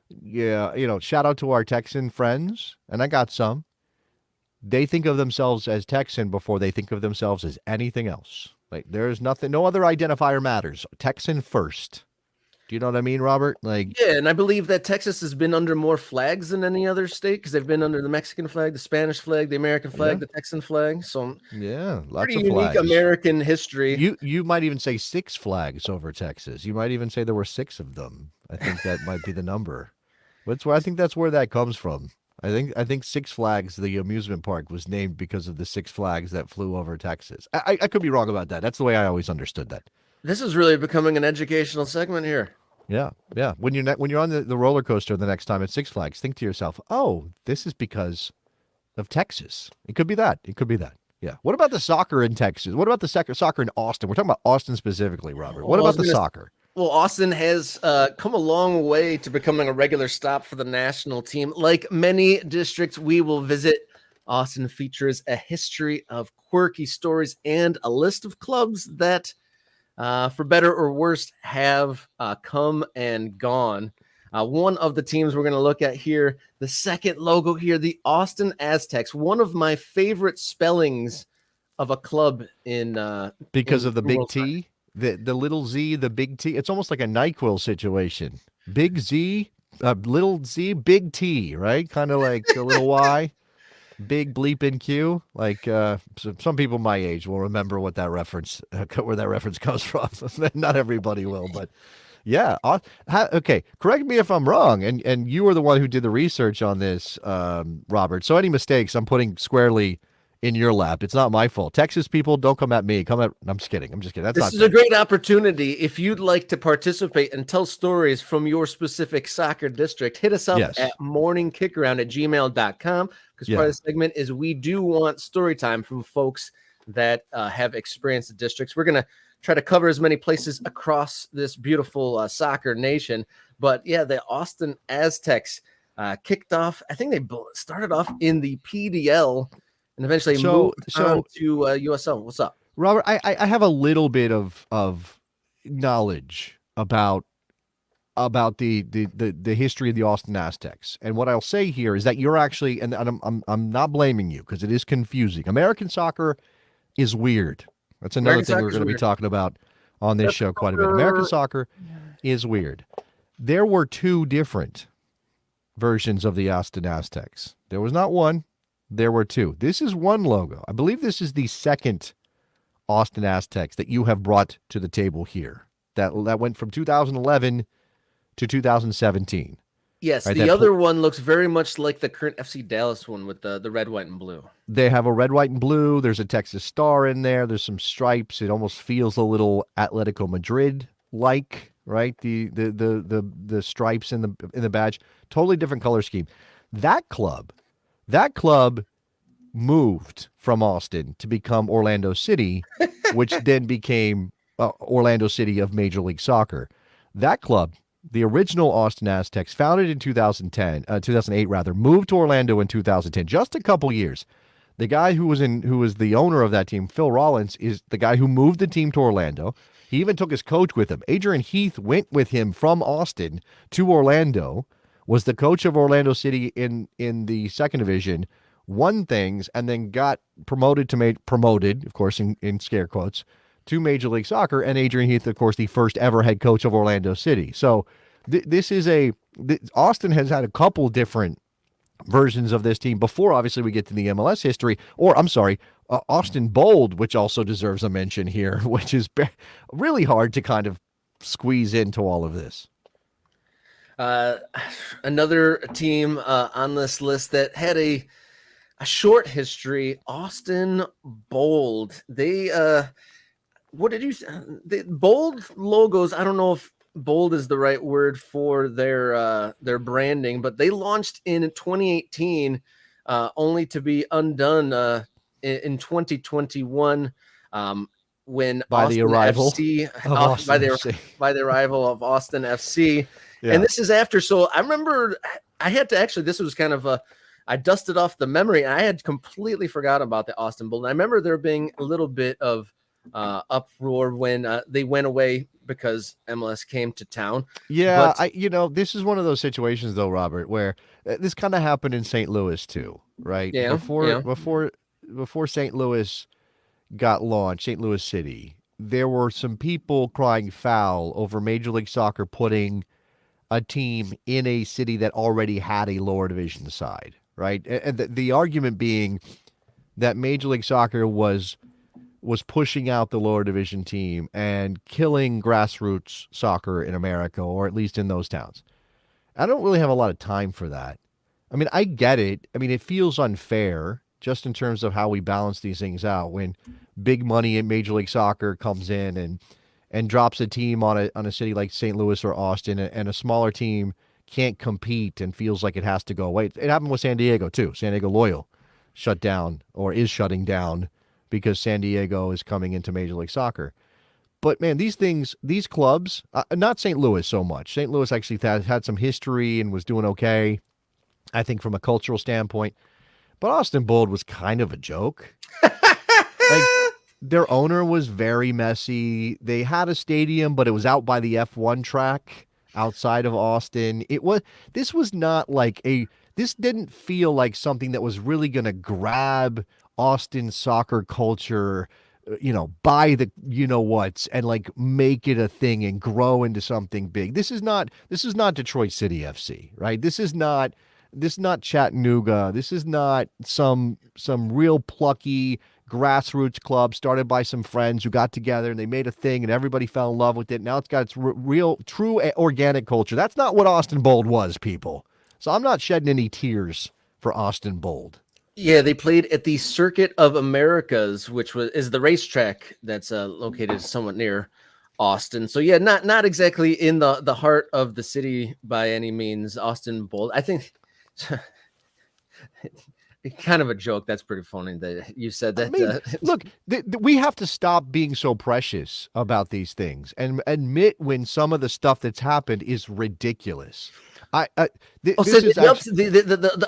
yeah, shout out to our Texan friends, and I got some. They think of themselves as Texan before they think of themselves as anything else. Like, there's nothing, no other identifier matters. Texan first. Do you know what I mean, Robert? Like,
Yeah, and I believe that Texas has been under more flags than any other state because they've been under the Mexican flag, the Spanish flag, the American flag,
yeah,
the Texan flag. So
yeah, lots
pretty
of
unique
flags.
American history.
You might even say 6 flags over Texas. You might even say there were 6 of them. I think that might be the number. That's where I think that's where that comes from. I think Six Flags, the amusement park, was named because of the 6 flags that flew over Texas. I could be wrong about that. That's the way I always understood that.
This is really becoming an educational segment here.
Yeah, yeah. When you're on the roller coaster the next time at Six Flags, think to yourself, "Oh, this is because of Texas." It could be that. It could be that. Yeah. What about the soccer in Texas? What about the soccer in Austin? We're talking about Austin specifically, Robert. What about the soccer?
Well, Austin has come a long way to becoming a regular stop for the national team. Like many districts we will visit, Austin features a history of quirky stories and a list of clubs that, for better or worse, have come and gone. One of the teams we're going to look at here, the second logo here, the Austin Aztecs, one of my favorite spellings of a club
because
in
of the big
World Soccer.
T, the little Z, the big T. It's almost like a NyQuil situation. Big Z, little Z, big T, right? Kind of like a little Y, big bleeping Q. Like some people my age will remember what that reference, where that reference comes from. Not everybody will, but yeah. Okay, correct me if I'm wrong. And you were the one who did the research on this, Robert. So any mistakes, I'm putting squarely in your lap. It's not my fault. Texas people, don't come at me. I'm just kidding. I'm just kidding. That's
This
not
is
fair.
a great opportunity. If you'd like to participate and tell stories from your specific soccer district, hit us up
Yes.
at morningkickaround@gmail.com because part of the segment is we do want story time from folks that have experienced the districts. We're going to try to cover as many places across this beautiful soccer nation. But yeah, the Austin Aztecs kicked off, I think they started off in the PDL and eventually moved on to USL. What's up?
Robert, I have a little bit of knowledge about the history of the Austin Aztecs, and what I'll say here is that you're actually, and I'm not blaming you because it is confusing. American soccer is weird. That's another thing we're going to be talking about on this show quite a bit. American soccer is weird. There were 2 different versions of the Austin Aztecs. There was not one. There were 2. This is one logo. I believe this is the second Austin Aztecs that you have brought to the table here. That went from 2011 to 2017.
Yes,
right?
the other one looks very much like the current FC Dallas one with the red, white, and blue.
They have a red, white, and blue. There's a Texas star in there. There's some stripes. It almost feels a little Atletico Madrid like, right? The stripes in the badge. Totally different color scheme. That club moved from Austin to become Orlando City, which then became Orlando City of Major League Soccer. That club, the original Austin Aztecs, founded in 2008 rather, moved to Orlando in 2010, just a couple years. The guy who was the owner of that team, Phil Rollins, is the guy who moved the team to Orlando. He even took his coach with him. Adrian Heath went with him from Austin to Orlando, was the coach of Orlando City in the second division, won things, and then got promoted, of course, in scare quotes, to Major League Soccer. And Adrian Heath, of course, the first ever head coach of Orlando City. So this is Austin has had a couple different versions of this team before, obviously, we get to the MLS history, or I'm sorry, Austin Bold, which also deserves a mention here, which is really hard to kind of squeeze into all of this.
Another team on this list that had a short history, Austin Bold. They what did you say? The Bold logos, I don't know if bold is the right word for their branding, but they launched in 2018 only to be undone in 2021 when
by
Austin
the arrival
FC,
of Austin FC.
by the arrival of Austin FC.
Yeah.
And this is after, so I remember I had to actually, this was kind of a, I dusted off the memory and I had completely forgot about the Austin Bold. And I remember there being a little bit of uproar when they went away because MLS came to town.
Yeah,
But
this is one of those situations though, Robert, where this kind of happened in St. Louis too, right?
yeah,
Before
yeah.
before St. Louis got launched, St. Louis City, there were some people crying foul over Major League Soccer putting a team in a city that already had a lower division side, right? And the argument being that Major League Soccer was pushing out the lower division team and killing grassroots soccer in America, or at least in those towns. I don't really have a lot of time for that. I mean, I get it. I mean, it feels unfair just in terms of how we balance these things out when big money in Major League Soccer comes in and drops a team on a city like St. Louis or Austin, and a smaller team can't compete and feels like it has to go away. It happened with San Diego too. San Diego Loyal shut down or is shutting down because San Diego is coming into Major League Soccer. But man, these clubs, not St. Louis so much. St. Louis actually had some history and was doing okay, I think, from a cultural standpoint. But Austin Bold was kind of a joke. Like, their owner was very messy. They had a stadium, but it was out by the F1 track outside of Austin. This was not like this didn't feel like something that was really going to grab Austin soccer culture, buy the whats and like make it a thing and grow into something big. This is not Detroit City FC, right? This is not Chattanooga. This is not some real plucky grassroots club started by some friends who got together and they made a thing and everybody fell in love with it. Now it's got its real, true organic culture. That's not what Austin Bold was, people. So I'm not shedding any tears for Austin Bold.
Yeah, they played at the Circuit of Americas, which is the racetrack that's located somewhat near Austin. So yeah, not exactly in the heart of the city by any means. Austin Bold, I think, kind of a joke. That's pretty funny that you said that.
I mean, look, we have to stop being so precious about these things and admit when some of the stuff that's happened is ridiculous.
The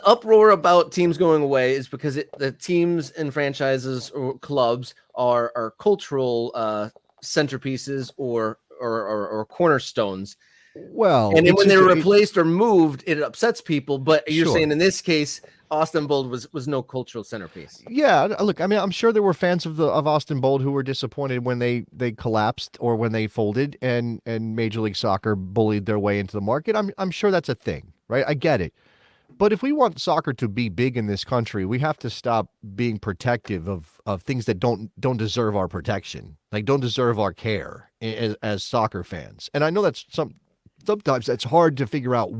uproar about teams going away is because the teams and franchises or clubs are cultural centerpieces or cornerstones.
Well,
and then when they're replaced or moved, it upsets people. But you're
Sure.
saying in this case, Austin Bold was no cultural centerpiece.
Yeah, look, I mean, I'm sure there were fans of Austin Bold who were disappointed when they collapsed or when they folded and Major League Soccer bullied their way into the market. I'm sure that's a thing, right? I get it. But if we want soccer to be big in this country, we have to stop being protective of things that don't deserve our protection, like don't deserve our care as soccer fans. And I know that's sometimes that's hard to figure out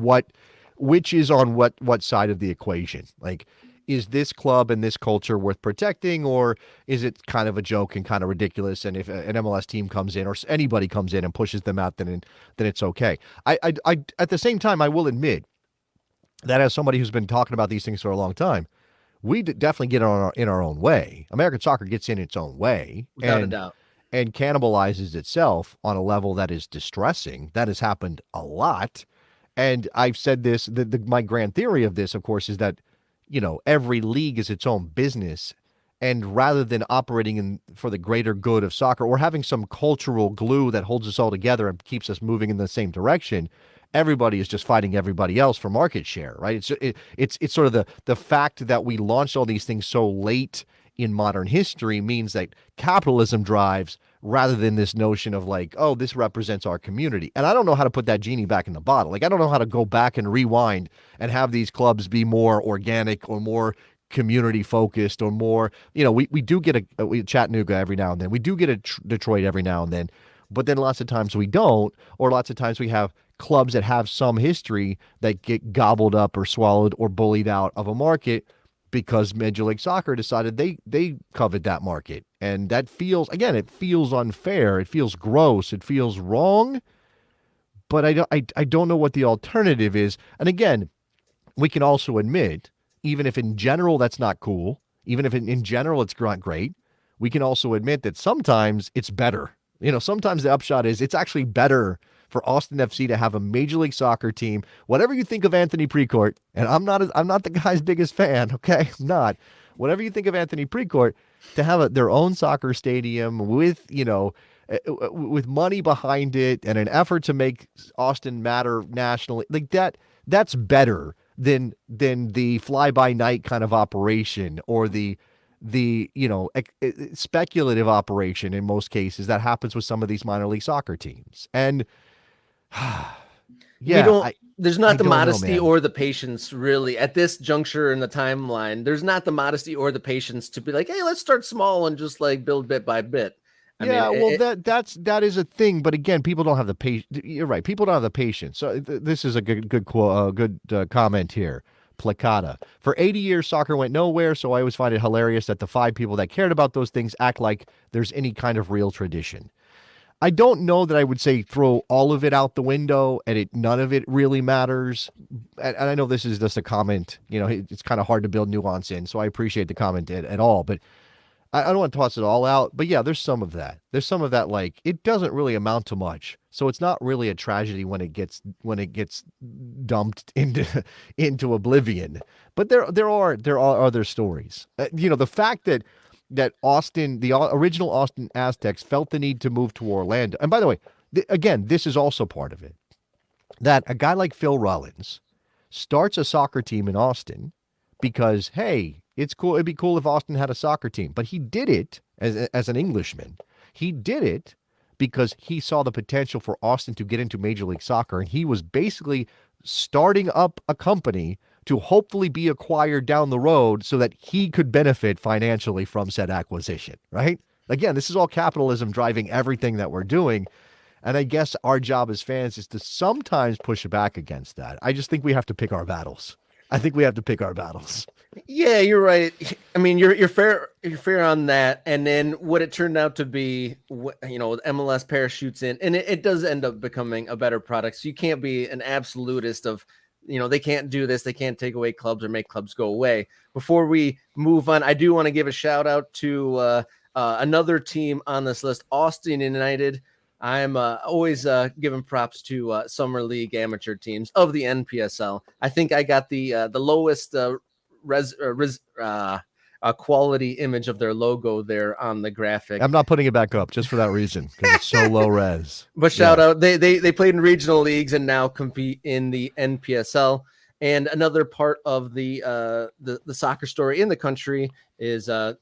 which is on what side of the equation. Like, is this club and this culture worth protecting, or is it kind of a joke and kind of ridiculous? And if an MLS team comes in or anybody comes in and pushes them out, then it's okay. I at the same time, I will admit that as somebody who's been talking about these things for a long time, we definitely get in our own way. American soccer gets in its own way,
Without a doubt.
and cannibalizes itself on a level that is distressing. That has happened a lot. And I've said this, my grand theory of this, of course, is that, every league is its own business. And rather than operating for the greater good of soccer or having some cultural glue that holds us all together and keeps us moving in the same direction, everybody is just fighting everybody else for market share, right? It's sort of the fact that we launched all these things so late in modern history means that capitalism drives rather than this notion of like, oh, this represents our community. And I don't know how to put that genie back in the bottle. Like, I don't know how to go back and rewind and have these clubs be more organic or more community focused or more, we do get a Chattanooga every now and then. We do get a Detroit every now and then. But then lots of times we don't, or lots of times we have clubs that have some history that get gobbled up or swallowed or bullied out of a market because Major League Soccer decided they covered that market. And that feels unfair. It feels gross. It feels wrong. But I don't know what the alternative is. And again, we can also admit, even if in general that's not cool, even if in general it's not great, we can also admit that sometimes it's better. Sometimes the upshot is it's actually better for Austin FC to have a Major League Soccer team. Whatever you think of Anthony Precourt, and I'm not the guy's biggest fan, okay? I'm not. Whatever you think of Anthony Precourt, to have their own soccer stadium with, with money behind it and an effort to make Austin matter nationally, like that's better than the fly by night kind of operation, or the speculative operation in most cases that happens with some of these minor league soccer teams. And
we
yeah,
don't. There's not
I
the
don't know,
modesty
man.
or the patience, really, at this juncture in the timeline. There's not the modesty or the patience to be like, hey, let's start small and just like build bit by bit. I mean,
Yeah, well, that is a thing, but again, people don't have the patience. You're right. People don't have the patience. So this is a good quote, good comment here. Placata. For 80 years, soccer went nowhere, so I always find it hilarious that the 5 people that cared about those things act like there's any kind of real tradition. I don't know that I would say throw all of it out the window and none of it really matters. And I know this is just a comment. It's kind of hard to build nuance in, so I appreciate the comment at all. But I don't want to toss it all out. But yeah, there's some of that. There's some of that, like, it doesn't really amount to much. So it's not really a tragedy when it gets dumped into oblivion. But there are other stories. The fact that Austin, the original Austin Aztecs, felt the need to move to Orlando. And by the way, again, this is also part of it. That a guy like Phil Rollins starts a soccer team in Austin because, hey, it's cool. It'd be cool if Austin had a soccer team. But he did it as an Englishman. He did it because he saw the potential for Austin to get into Major League Soccer. And he was basically starting up a company to hopefully be acquired down the road so that he could benefit financially from said acquisition, right? Again, this is all capitalism driving everything that we're doing. And I guess our job as fans is to sometimes push back against that. I just think we have to pick our battles.
Yeah, you're right. I mean, you're fair. You're fair on that. And then what it turned out to be, MLS parachutes in, and it does end up becoming a better product. So you can't be an absolutist of, they can't do this. They can't take away clubs or make clubs go away. Before we move on, I do want to give a shout out to another team on this list, Austin United. I'm always giving props to summer league amateur teams of the NPSL. I think I got the lowest quality image of their logo there on the graphic.
I'm not putting it back up just for that reason because it's so low res.
But shout out, they played in regional leagues and now compete in the NPSL. And another part of the soccer story in the country is the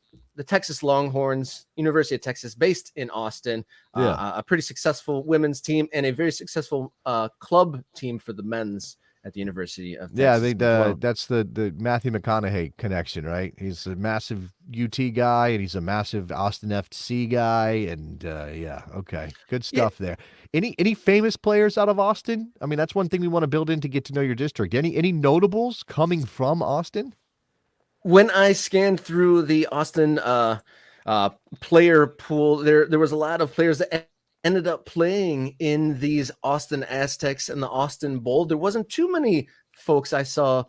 Texas Longhorns, University of Texas, based in Austin, a pretty successful women's team and a very successful club team for the men's at the University of Texas.
Yeah, that's the Matthew McConaughey connection, right? He's a massive UT guy and he's a massive Austin FC guy, and okay, good stuff there. Any famous players out of Austin? I mean, that's one thing we want to build in to get to know your district. Any notables coming from Austin?
When I scanned through the Austin player pool, there was a lot of players that ended up playing in these Austin Aztecs and the Austin Bowl. There wasn't too many folks I saw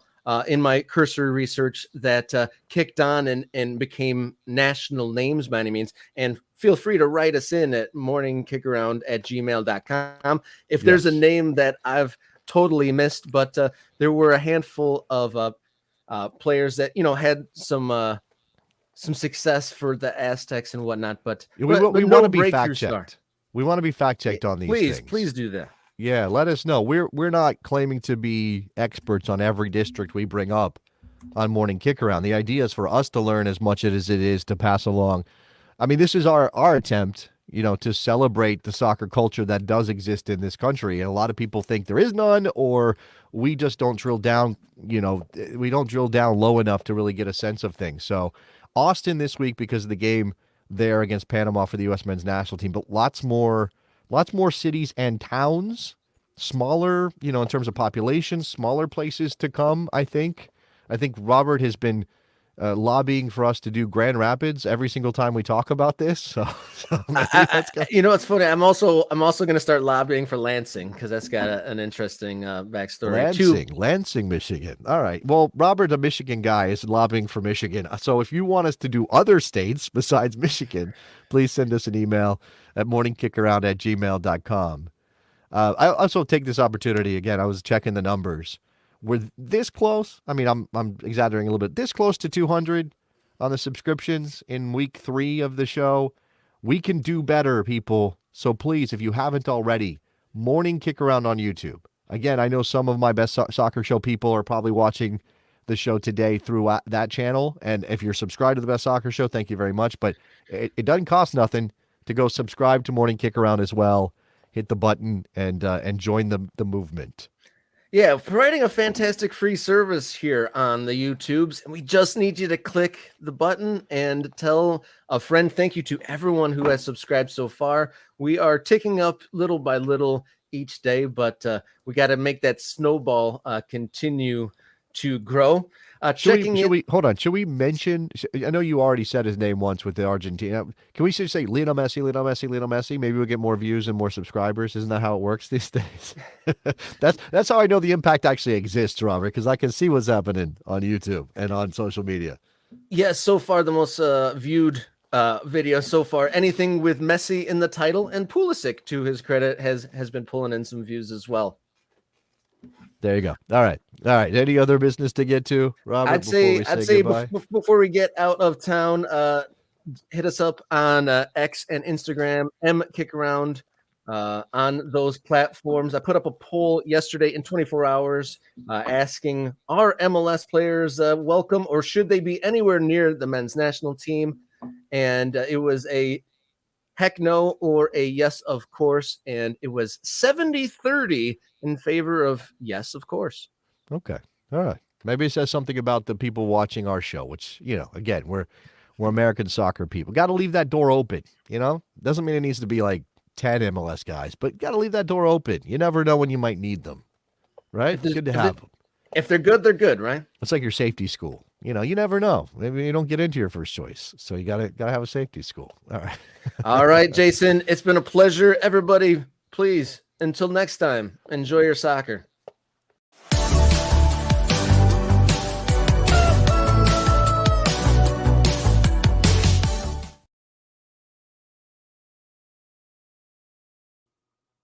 in my cursory research that kicked on and became national names by any means. And feel free to write us in at morningkickaround@gmail.com if there's a name that I've totally missed. But there were a handful of players that had some success for the Aztecs and whatnot, but
we want to be fact checked. We want to be fact checked on these things.
Please do that.
Yeah, let us know. We're not claiming to be experts on every district we bring up on Morning Kickaround. The idea is for us to learn as much as it is to pass along. I mean, this is our attempt, to celebrate the soccer culture that does exist in this country. And a lot of people think there is none, or we just don't drill down, we don't drill down low enough to really get a sense of things. So Austin this week because of the game there against Panama for the U.S. men's national team, but lots more cities and towns, smaller, in terms of population, smaller places to come, I think. I think Robert has been lobbying for us to do Grand Rapids every single time we talk about this. So
it's funny. I'm also going to start lobbying for Lansing because that's got an interesting backstory.
Lansing, Michigan. All right. Well, Robert, a Michigan guy, is lobbying for Michigan. So if you want us to do other states besides Michigan, please send us an email at morningkickaround@gmail.com. I also take this opportunity again. I was checking the numbers. We're this close. I mean, I'm exaggerating a little bit. This close to 200 on the subscriptions in week 3 of the show. We can do better, people. So please, if you haven't already, Morning Kick Around on YouTube. Again, I know some of my best soccer show people are probably watching the show today through that channel. And if you're subscribed to the Best Soccer Show, thank you very much. But it doesn't cost nothing to go subscribe to Morning Kick Around as well. Hit the button and join the movement.
Yeah, providing a fantastic free service here on the YouTubes. And we just need you to click the button and tell a friend. Thank you to everyone who has subscribed so far. We are ticking up little by little each day, but we got to make that snowball continue to grow.
Should we mention? I know you already said his name once with the Argentina. Can we just say Lionel Messi, Lionel Messi, Lionel Messi? Maybe we'll get more views and more subscribers. Isn't that how it works these days? That's how I know the impact actually exists, Robert, because I can see what's happening on YouTube and on social media.
Yeah, so far the most viewed video so far. Anything with Messi in the title, and Pulisic, to his credit, has been pulling in some views as well.
There you go. All right. Any other business to get to, Robert?
I'd say before we get out of town, hit us up on X and Instagram, Kickaround, on those platforms. I put up a poll yesterday in 24 hours asking, are MLS players welcome, or should they be anywhere near the men's national team? And it was a heck no or a yes, of course. And it was 70-30 in favor of yes, of course.
Okay. All right. Maybe it says something about the people watching our show, which, again, we're American soccer people. Got to leave that door open, Doesn't mean it needs to be like 10 MLS guys, but got to leave that door open. You never know when you might need them, right? It's good to have them.
If they're good, they're good, right?
It's like your safety school. You never know. Maybe you don't get into your first choice. So you gotta have a safety school. All right.
All right, Jason. It's been a pleasure. Everybody, please, until next time, enjoy your soccer.